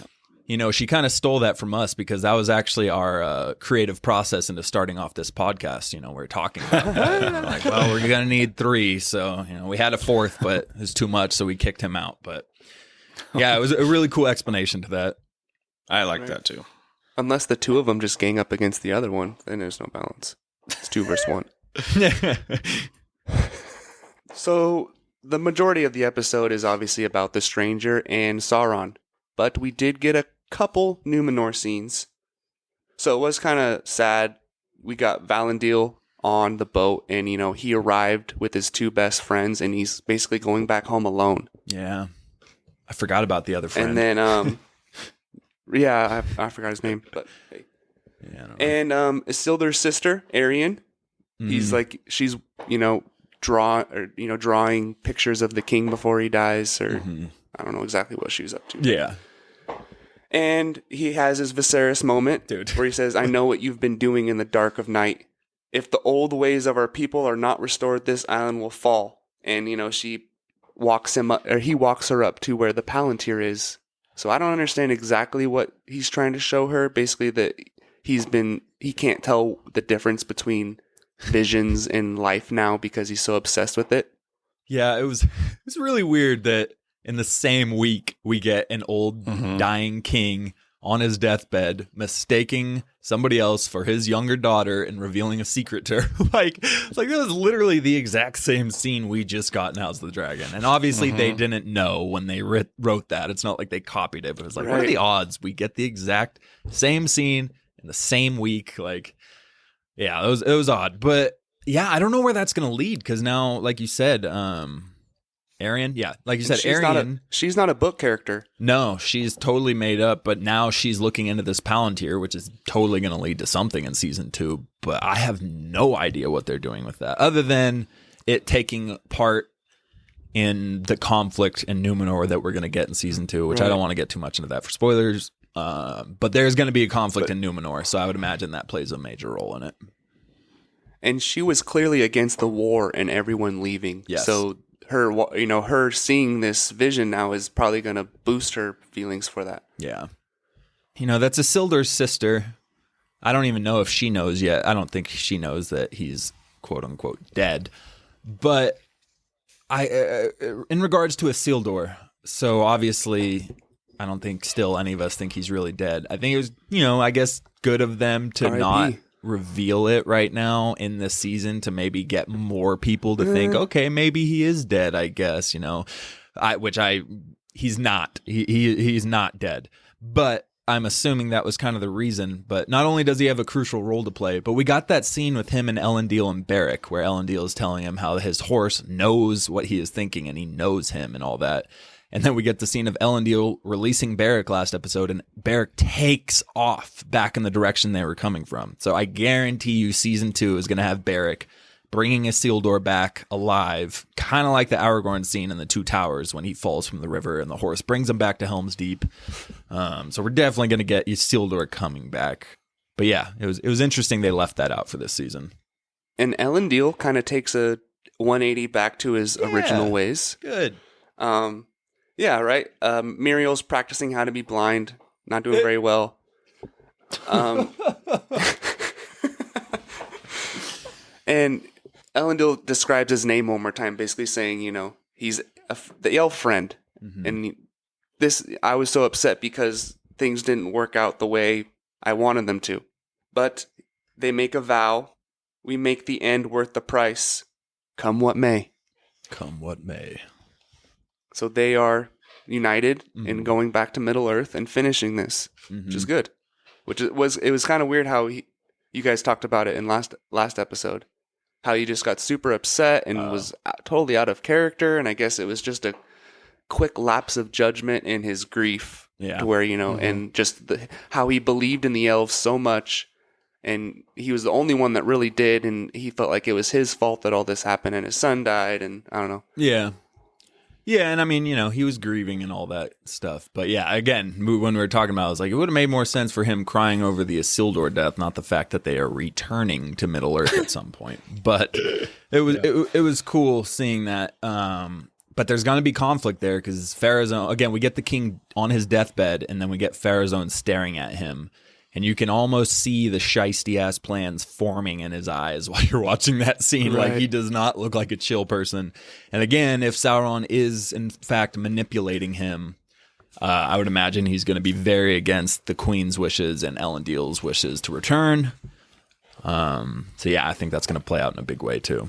she kind of stole that from us, because that was actually our creative process into starting off this podcast. We're talking about that. And we're like, well, we're going to need 3. So, we had a 4th, but it was too much. So we kicked him out. But yeah, it was a really cool explanation to that. I like that too. Unless the 2 of them just gang up against the other one, then there's no balance. It's 2 versus 1. So the majority of the episode is obviously about the stranger and Sauron, but we did get a couple Numenor scenes. So it was kind of sad. We got Valandil on the boat, and he arrived with his 2 best friends, and he's basically going back home alone. Yeah, I forgot about the other friend. And then yeah, I forgot his name, but hey. Yeah, I don't know. And Isildur's sister, Arian, he's like, she's drawing pictures of the king before he dies, or I don't know exactly what she was up to. Yeah. And he has his Viserys moment, Dude. where he says, "I know what you've been doing in the dark of night. If the old ways of our people are not restored, this island will fall." And she walks him up, or he walks her up to where the Palantir is. So I don't understand exactly what he's trying to show her. Basically that he can't tell the difference between visions and life now because he's so obsessed with it. Yeah, it was really weird that in the same week we get an old dying king on his deathbed mistaking somebody else for his younger daughter and revealing a secret to her. It's like that was literally the exact same scene we just got in House of the Dragon. And obviously they didn't know when they wrote that. It's not like they copied it, but it's like, what are the odds we get the exact same scene in the same week? Yeah, it was odd. But yeah, I don't know where that's going to lead, because now, like you said, Arian, like you said, Arian. She's not a book character. No, she's totally made up, but now she's looking into this Palantir, which is totally going to lead to something in season 2. But I have no idea what they're doing with that, other than it taking part in the conflict in Numenor that we're going to get in season 2, which I don't want to get too much into that for spoilers. But there's going to be a conflict in Numenor, so I would imagine that plays a major role in it. And she was clearly against the war and everyone leaving. Yes. So her seeing this vision now is probably going to boost her feelings for that. Yeah. That's Isildur's sister. I don't even know if she knows yet. I don't think she knows that he's quote unquote dead. But in regards to Isildur, so obviously I don't think still any of us think he's really dead. I think it was, I guess good of them to R.I.P. not reveal it right now in this season to maybe get more people to think, okay, maybe he is dead, I guess, which I he's not. He's not dead. But I'm assuming that was kind of the reason. But not only does he have a crucial role to play, but we got that scene with him and Elendil and Beric, where Elendil is telling him how his horse knows what he is thinking and he knows him and all that. And then we get the scene of Elendil releasing Beric last episode, and Beric takes off back in the direction they were coming from. So I guarantee you season 2 is going to have Beric bringing Isildur back alive, kind of like the Aragorn scene in the Two Towers when he falls from the river and the horse brings him back to Helm's Deep. So we're definitely going to get Isildur coming back. But yeah, it was interesting they left that out for this season. And Elendil kind of takes a 180 back to his original ways. Good. Yeah, right. Muriel's practicing how to be blind, not doing very well. And Elendil describes his name one more time, basically saying, he's the elf friend. Mm-hmm. And I was so upset because things didn't work out the way I wanted them to. But they make a vow. We make the end worth the price. Come what may. Come what may. So they are united in going back to Middle Earth and finishing this, which is good. It was kind of weird how you guys talked about it in last episode. How he just got super upset and was totally out of character, and I guess it was just a quick lapse of judgment in his grief, to where and just how he believed in the elves so much, and he was the only one that really did, and he felt like it was his fault that all this happened, and his son died, and I don't know. Yeah, and I mean, he was grieving and all that stuff. But yeah, again, when we were talking about it, I was like, it would have made more sense for him crying over the Isildur death, not the fact that they are returning to Middle Earth at some point. But it was cool seeing that. But there's going to be conflict there because Pharazôn, again, we get the king on his deathbed, and then we get Pharazôn staring at him. And you can almost see the shiesty-ass plans forming in his eyes while you're watching that scene. Right. Like, he does not look like a chill person. And again, if Sauron is, in fact, manipulating him, I would imagine he's going to be very against the Queen's wishes and Elendil's wishes to return. So, yeah, I think that's going to play out in a big way, too.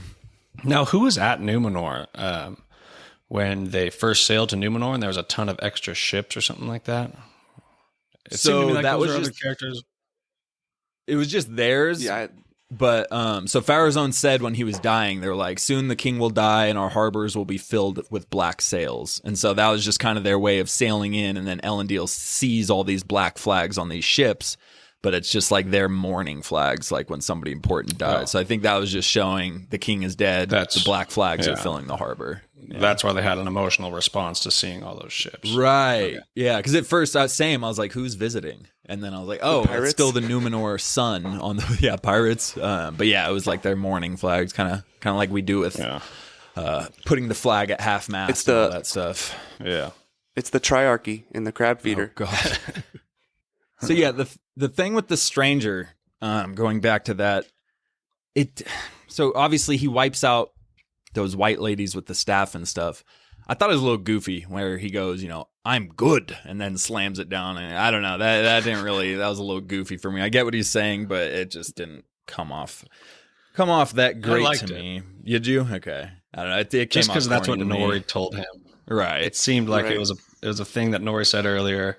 Now, who was at Numenor when they first sailed to Numenor and there was a ton of extra ships or something like that? It seemed to me like that was just characters. It was just theirs. Yeah. But so Pharazôn said when he was dying, they were like, soon the king will die and our harbors will be filled with black sails. And so that was just kind of their way of sailing in. And then Elendil sees all these black flags on these ships, but it's just like their mourning flags, like when somebody important dies. Oh. So I think that was just showing the king is dead. The black flags are filling the harbor. Yeah. That's why they had an emotional response to seeing all those ships. Right. Okay. Yeah, because at first I was like, who's visiting? And then I was like, oh, it's still the Numenor sun on the pirates. But yeah, it was like their mourning flags, kind of like we do with putting the flag at half mast and all that stuff. Yeah. It's the triarchy in the crab feeder. Oh, God. So yeah, the thing with the stranger, going back to that, so obviously he wipes out those white ladies with the staff and stuff. I thought it was a little goofy where he goes, I'm good, and then slams it down. And I don't know, that didn't really, that was a little goofy for me. I get what he's saying, but it just didn't come off that great to me. Did you? Okay. I don't know. It came just because that's what Nori told him. Right. It seemed like it was a thing that Nori said earlier,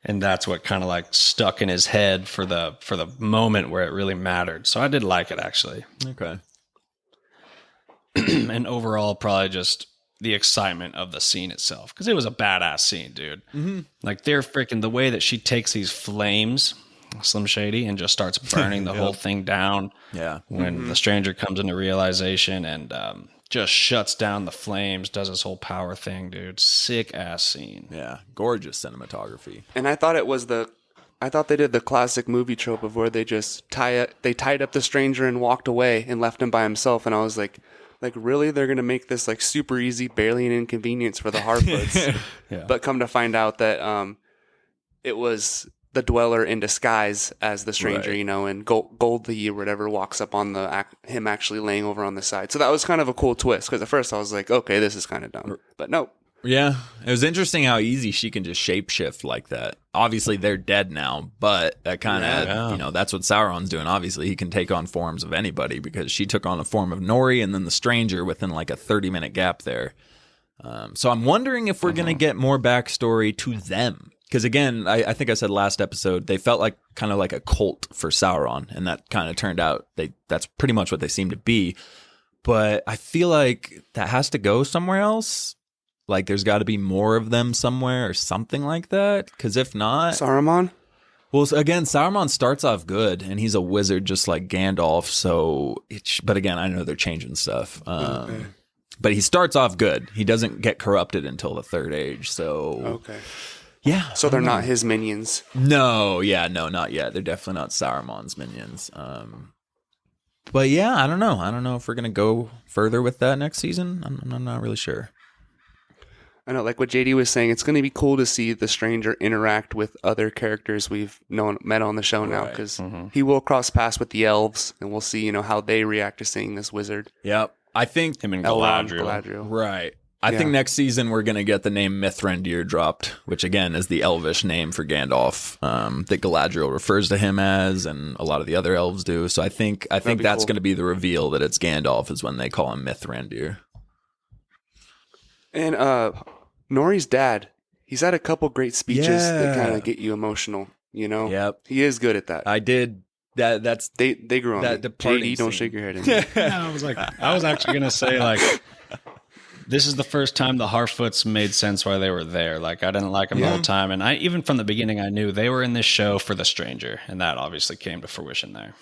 and that's what kind of like stuck in his head for the moment where it really mattered. So I did like it, actually. Okay. And overall, probably just the excitement of the scene itself, because it was a badass scene, dude. Mm-hmm. Like, they're freaking the way that she takes these flames, Slim Shady, and just starts burning the whole thing down. Yeah. When the stranger comes into realization and just shuts down the flames, does this whole power thing, dude. Sick ass scene. Yeah, gorgeous cinematography. And I thought they did the classic movie trope of where they just tied up the stranger and walked away and left him by himself. And I was like, really? They're going to make this like super easy, barely an inconvenience for the Harfoots. Yeah. But come to find out that it was the dweller in disguise as the stranger, right. And Goldie or whatever walks up on him actually laying over on the side. So that was kind of a cool twist, because at first I was like, okay, this is kind of dumb. But no. Yeah, it was interesting how easy she can just shapeshift like that. Obviously, they're dead now, but that kind of, that's what Sauron's doing. Obviously, he can take on forms of anybody, because she took on a form of Nori and then the stranger within like a 30-minute gap there. So I'm wondering if we're going to get more backstory to them. Because again, I think I said last episode, they felt like kind of like a cult for Sauron. And that kind of turned out, that's pretty much what they seem to be. But I feel like that has to go somewhere else. Like there's got to be more of them somewhere or something like that. Because if not... Saruman? Well, again, Saruman starts off good, and he's a wizard just like Gandalf. So, but again, I know they're changing stuff. Okay. But he starts off good. He doesn't get corrupted until the Third Age. So, Okay. Yeah. So they're not his minions. No, not yet. They're definitely not Saruman's minions. But yeah, I don't know. I don't know if we're gonna go further with that next season. I'm not really sure. I know, like what JD was saying, it's going to be cool to see the stranger interact with other characters we've met on the show now, because he will cross paths with the elves, and we'll see, how they react to seeing this wizard. Yep. I think him and Elrond, Galadriel. Right. I think next season we're going to get the name Mithrandir dropped, which again is the elvish name for Gandalf that Galadriel refers to him as, and a lot of the other elves do. So I think that's cool. going to be the reveal that it's Gandalf is when they call him Mithrandir. And Nori's dad, he's had a couple great speeches that kind of get you emotional, Yep. He is good at that. I did. That's They grew on that me. departing JD, don't scene. shake your head. Anymore. I was actually going to say, like, this is the first time the Harfoots made sense why they were there. Like, I didn't like them the whole time. And even from the beginning, I knew they were in this show for the stranger. And that obviously came to fruition there.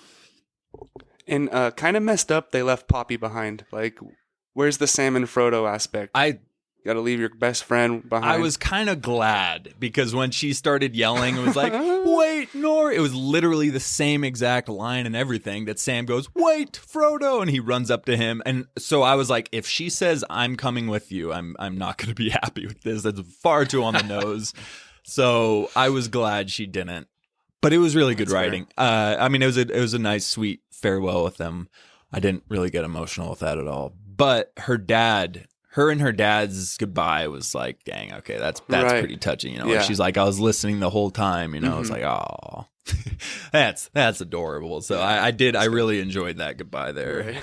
And kind of messed up, they left Poppy behind. Like, where's the Sam and Frodo aspect? You got to leave your best friend behind. I was kind of glad because when she started yelling, it was like, wait, Nor. It was literally the same exact line and everything that Sam goes, wait, Frodo. And he runs up to him. And so I was like, if she says, I'm coming with you, I'm not going to be happy with this. That's far too on the nose. So I was glad she didn't. But it was really good writing. I mean, it was a nice, sweet farewell with them. I didn't really get emotional with that at all. But her and her dad's goodbye was like, dang, okay, that's Right. pretty touching, Yeah. Like she's like, I was listening the whole time, I was like, oh, that's adorable. So I really enjoyed that goodbye there. Right.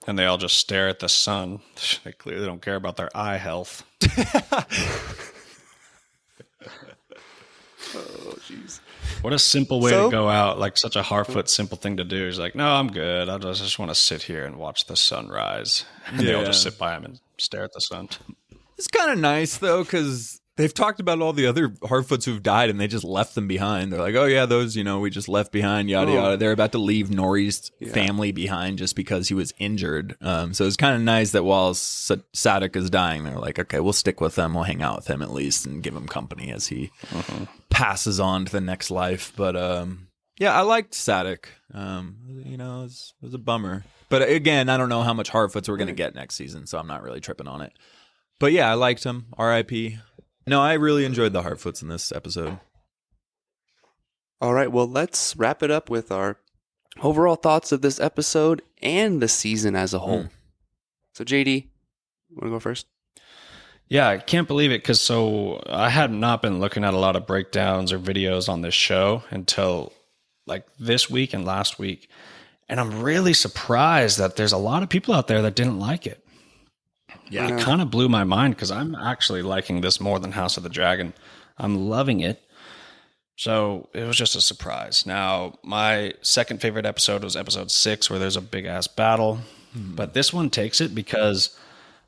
And they all just stare at the sun. They clearly don't care about their eye health. Oh, jeez. What a simple way So- to go out. Like, such a Harfoot simple thing to do. He's like, no, I'm good. I just want to sit here and watch the sunrise. And they all just sit by him and stare at the sun. It's kind of nice though, because they've talked about all the other Harfoots who've died and they just left them behind. They're like, oh yeah, those, we just left behind, yada yada. They're about to leave Nori's family behind just because he was injured. So it's kind of nice that while Sadok is dying, they're like, okay, we'll stick with him. We'll hang out with him at least and give him company as he passes on to the next life. But yeah, I liked Sadok. It was a bummer. But again, I don't know how much Harfoots we're going to get next season, so I'm not really tripping on it. But yeah, I liked him. R.I.P. No, I really enjoyed the Harfoots in this episode. All right, well, let's wrap it up with our overall thoughts of this episode and the season as a whole. So, JD, want to go first? Yeah, I can't believe it because I had not been looking at a lot of breakdowns or videos on this show until like this week and last week. And I'm really surprised that there's a lot of people out there that didn't like it. Yeah, it kind of blew my mind because I'm actually liking this more than House of the Dragon. I'm loving it. So it was just a surprise. Now, my second favorite episode was episode 6, where there's a big ass battle. But this one takes it because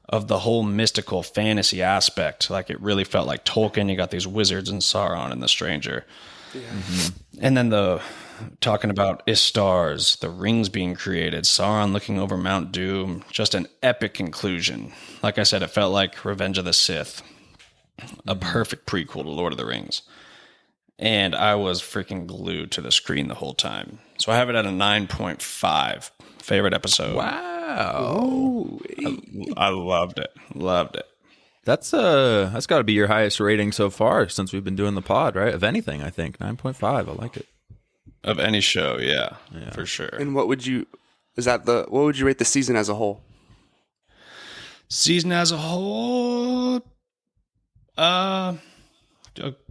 of the whole mystical fantasy aspect. Like, it really felt like Tolkien. You got these wizards and Sauron and the stranger. Yeah. And then talking about Istars, the rings being created, Sauron looking over Mount Doom, just an epic conclusion. Like I said, it felt like Revenge of the Sith, a perfect prequel to Lord of the Rings. And I was freaking glued to the screen the whole time. So I have it at a 9.5. Favorite episode. Wow. I loved it. Loved it. That's got to be your highest rating so far since we've been doing the pod, right? Of anything, I think. 9.5. I like it. Of any show, yeah, for sure. And what would you rate the season as a whole? Season as a whole, probably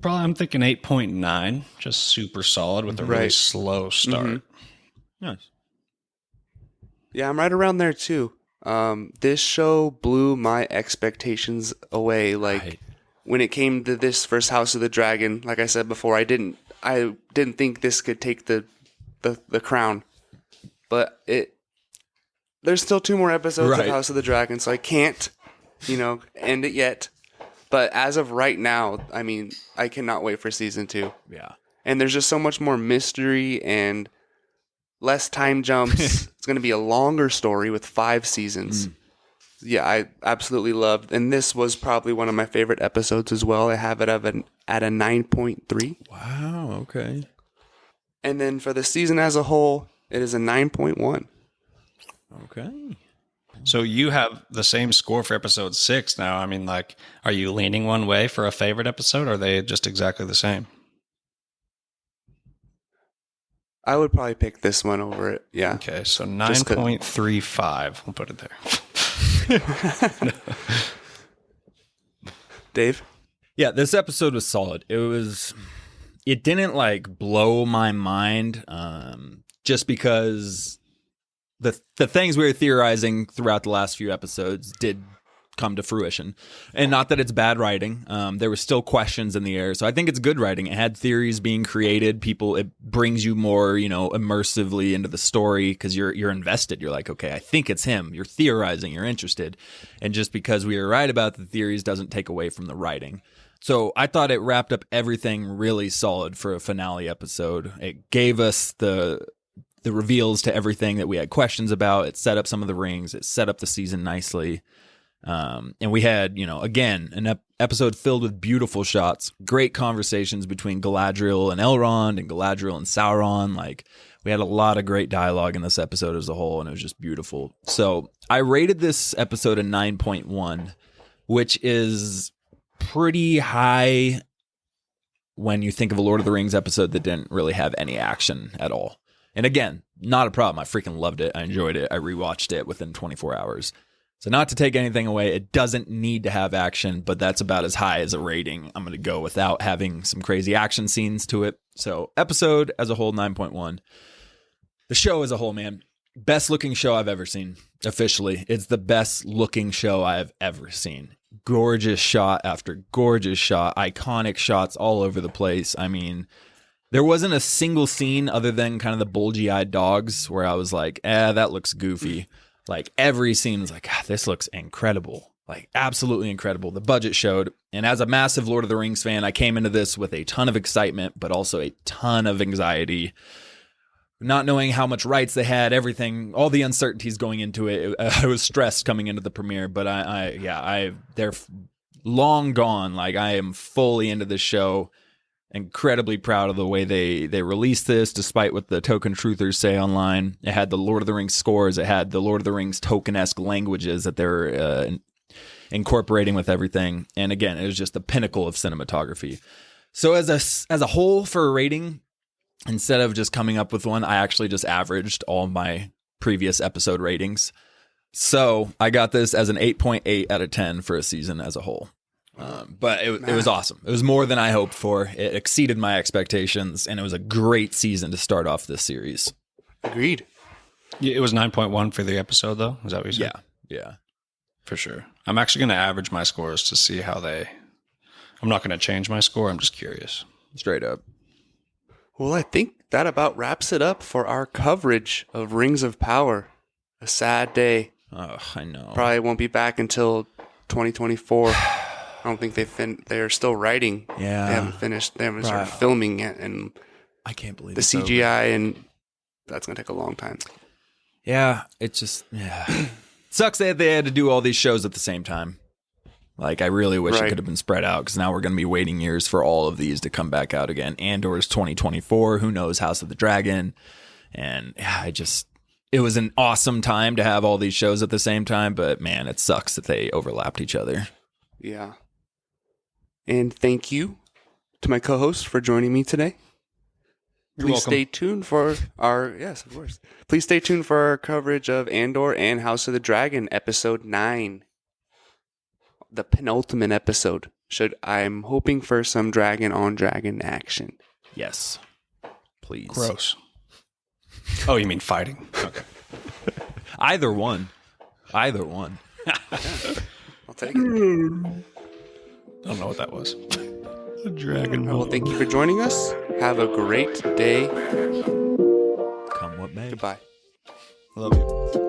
I'm thinking 8.9, just super solid with a really slow start. Nice. Yeah, I'm right around there too. This show blew my expectations away. Like Right. when it came to this first House of the Dragon, like I said before, I didn't think this could take the crown, but there's still 2 more episodes Right. of House of the Dragon, so I can't, end it yet. But as of right now, I mean, I cannot wait for season 2. Yeah. And there's just so much more mystery and less time jumps. It's going to be a longer story with 5 seasons. Yeah, I absolutely loved. And this was probably one of my favorite episodes as well. I have it at a 9.3. Wow. Okay. And then for the season as a whole, it is a 9.1. Okay. So you have the same score for episode 6 now. I mean, like, are you leaning one way for a favorite episode, or are they just exactly the same? I would probably pick this one over it. Yeah. Okay, so Just 9.35. We'll put it there. Dave? Yeah, this episode was solid. It didn't like blow my mind, just because the things we were theorizing throughout the last few episodes did come to fruition. And not that it's bad writing. There were still questions in the air. So I think it's good writing. It had theories being created. It brings you more, immersively into the story because you're invested. You're like, okay, I think it's him. You're theorizing. You're interested. And just because we were right about the theories doesn't take away from the writing. So I thought it wrapped up everything really solid for a finale episode. It gave us the reveals to everything that we had questions about. It set up some of the rings. It set up the season nicely. And we had, again, an episode filled with beautiful shots, great conversations between Galadriel and Elrond and Galadriel and Sauron. Like, we had a lot of great dialogue in this episode as a whole, and it was just beautiful. So I rated this episode a 9.1, which is pretty high when you think of a Lord of the Rings episode that didn't really have any action at all. And again, not a problem. I freaking loved it. I enjoyed it. I rewatched it within 24 hours. So not to take anything away, it doesn't need to have action, but that's about as high as a rating I'm going to go without having some crazy action scenes to it. So episode as a whole, 9.1. The show as a whole, man, best looking show I've ever seen. Officially, it's the best looking show I have ever seen. Gorgeous shot after gorgeous shot, iconic shots all over the place. I mean, there wasn't a single scene other than kind of the bulgy-eyed dogs where I was like, that looks goofy. Like, every scene was like, this looks incredible. Like, absolutely incredible. The budget showed. And as a massive Lord of the Rings fan, I came into this with a ton of excitement, but also a ton of anxiety. Not knowing how much rights they had, everything, all the uncertainties going into it. I was stressed coming into the premiere, but they're long gone. Like, I am fully into this show. Incredibly proud of the way they released this, despite what the token truthers say online. It had the Lord of the Rings scores. It had the Lord of the Rings token-esque languages that they're incorporating with everything. And again, it was just the pinnacle of cinematography. So as a whole for a rating, instead of just coming up with one, I actually just averaged all my previous episode ratings. So I got this as an 8.8 out of 10 for a season as a whole. But it was awesome. It was more than I hoped for. It exceeded my expectations, and it was a great season to start off this series. Agreed. Yeah, it was 9.1 for the episode, though. Is that what you said? Yeah. For sure. I'm actually going to average my scores to see how I'm not going to change my score. I'm just curious. Straight up. Well, I think that about wraps it up for our coverage of Rings of Power. A sad day. Oh, I know. Probably won't be back until 2024. I don't think they're still writing. Yeah. They haven't finished. They haven't started filming yet. And I can't believe the it's CGI, over. and that's going to take a long time. Yeah, it's just, sucks that they had to do all these shows at the same time. Like, I really wish it could have been spread out, because now we're going to be waiting years for all of these to come back out again. Andor's 2024. Who knows? House of the Dragon. And it was an awesome time to have all these shows at the same time, but man, it sucks that they overlapped each other. Yeah. And thank you to my co-host for joining me today. Please stay tuned for yes, of course. Please stay tuned for our coverage of Andor and House of the Dragon, episode 9. The penultimate episode. I'm hoping for some dragon on dragon action. Yes. Please. Gross. Oh, you mean fighting? Okay. Either one. Either one. I'll take it. I don't know what that was. A dragon Well, bolt. thank you for joining us. Have a great day. Come what may. Goodbye. Love you.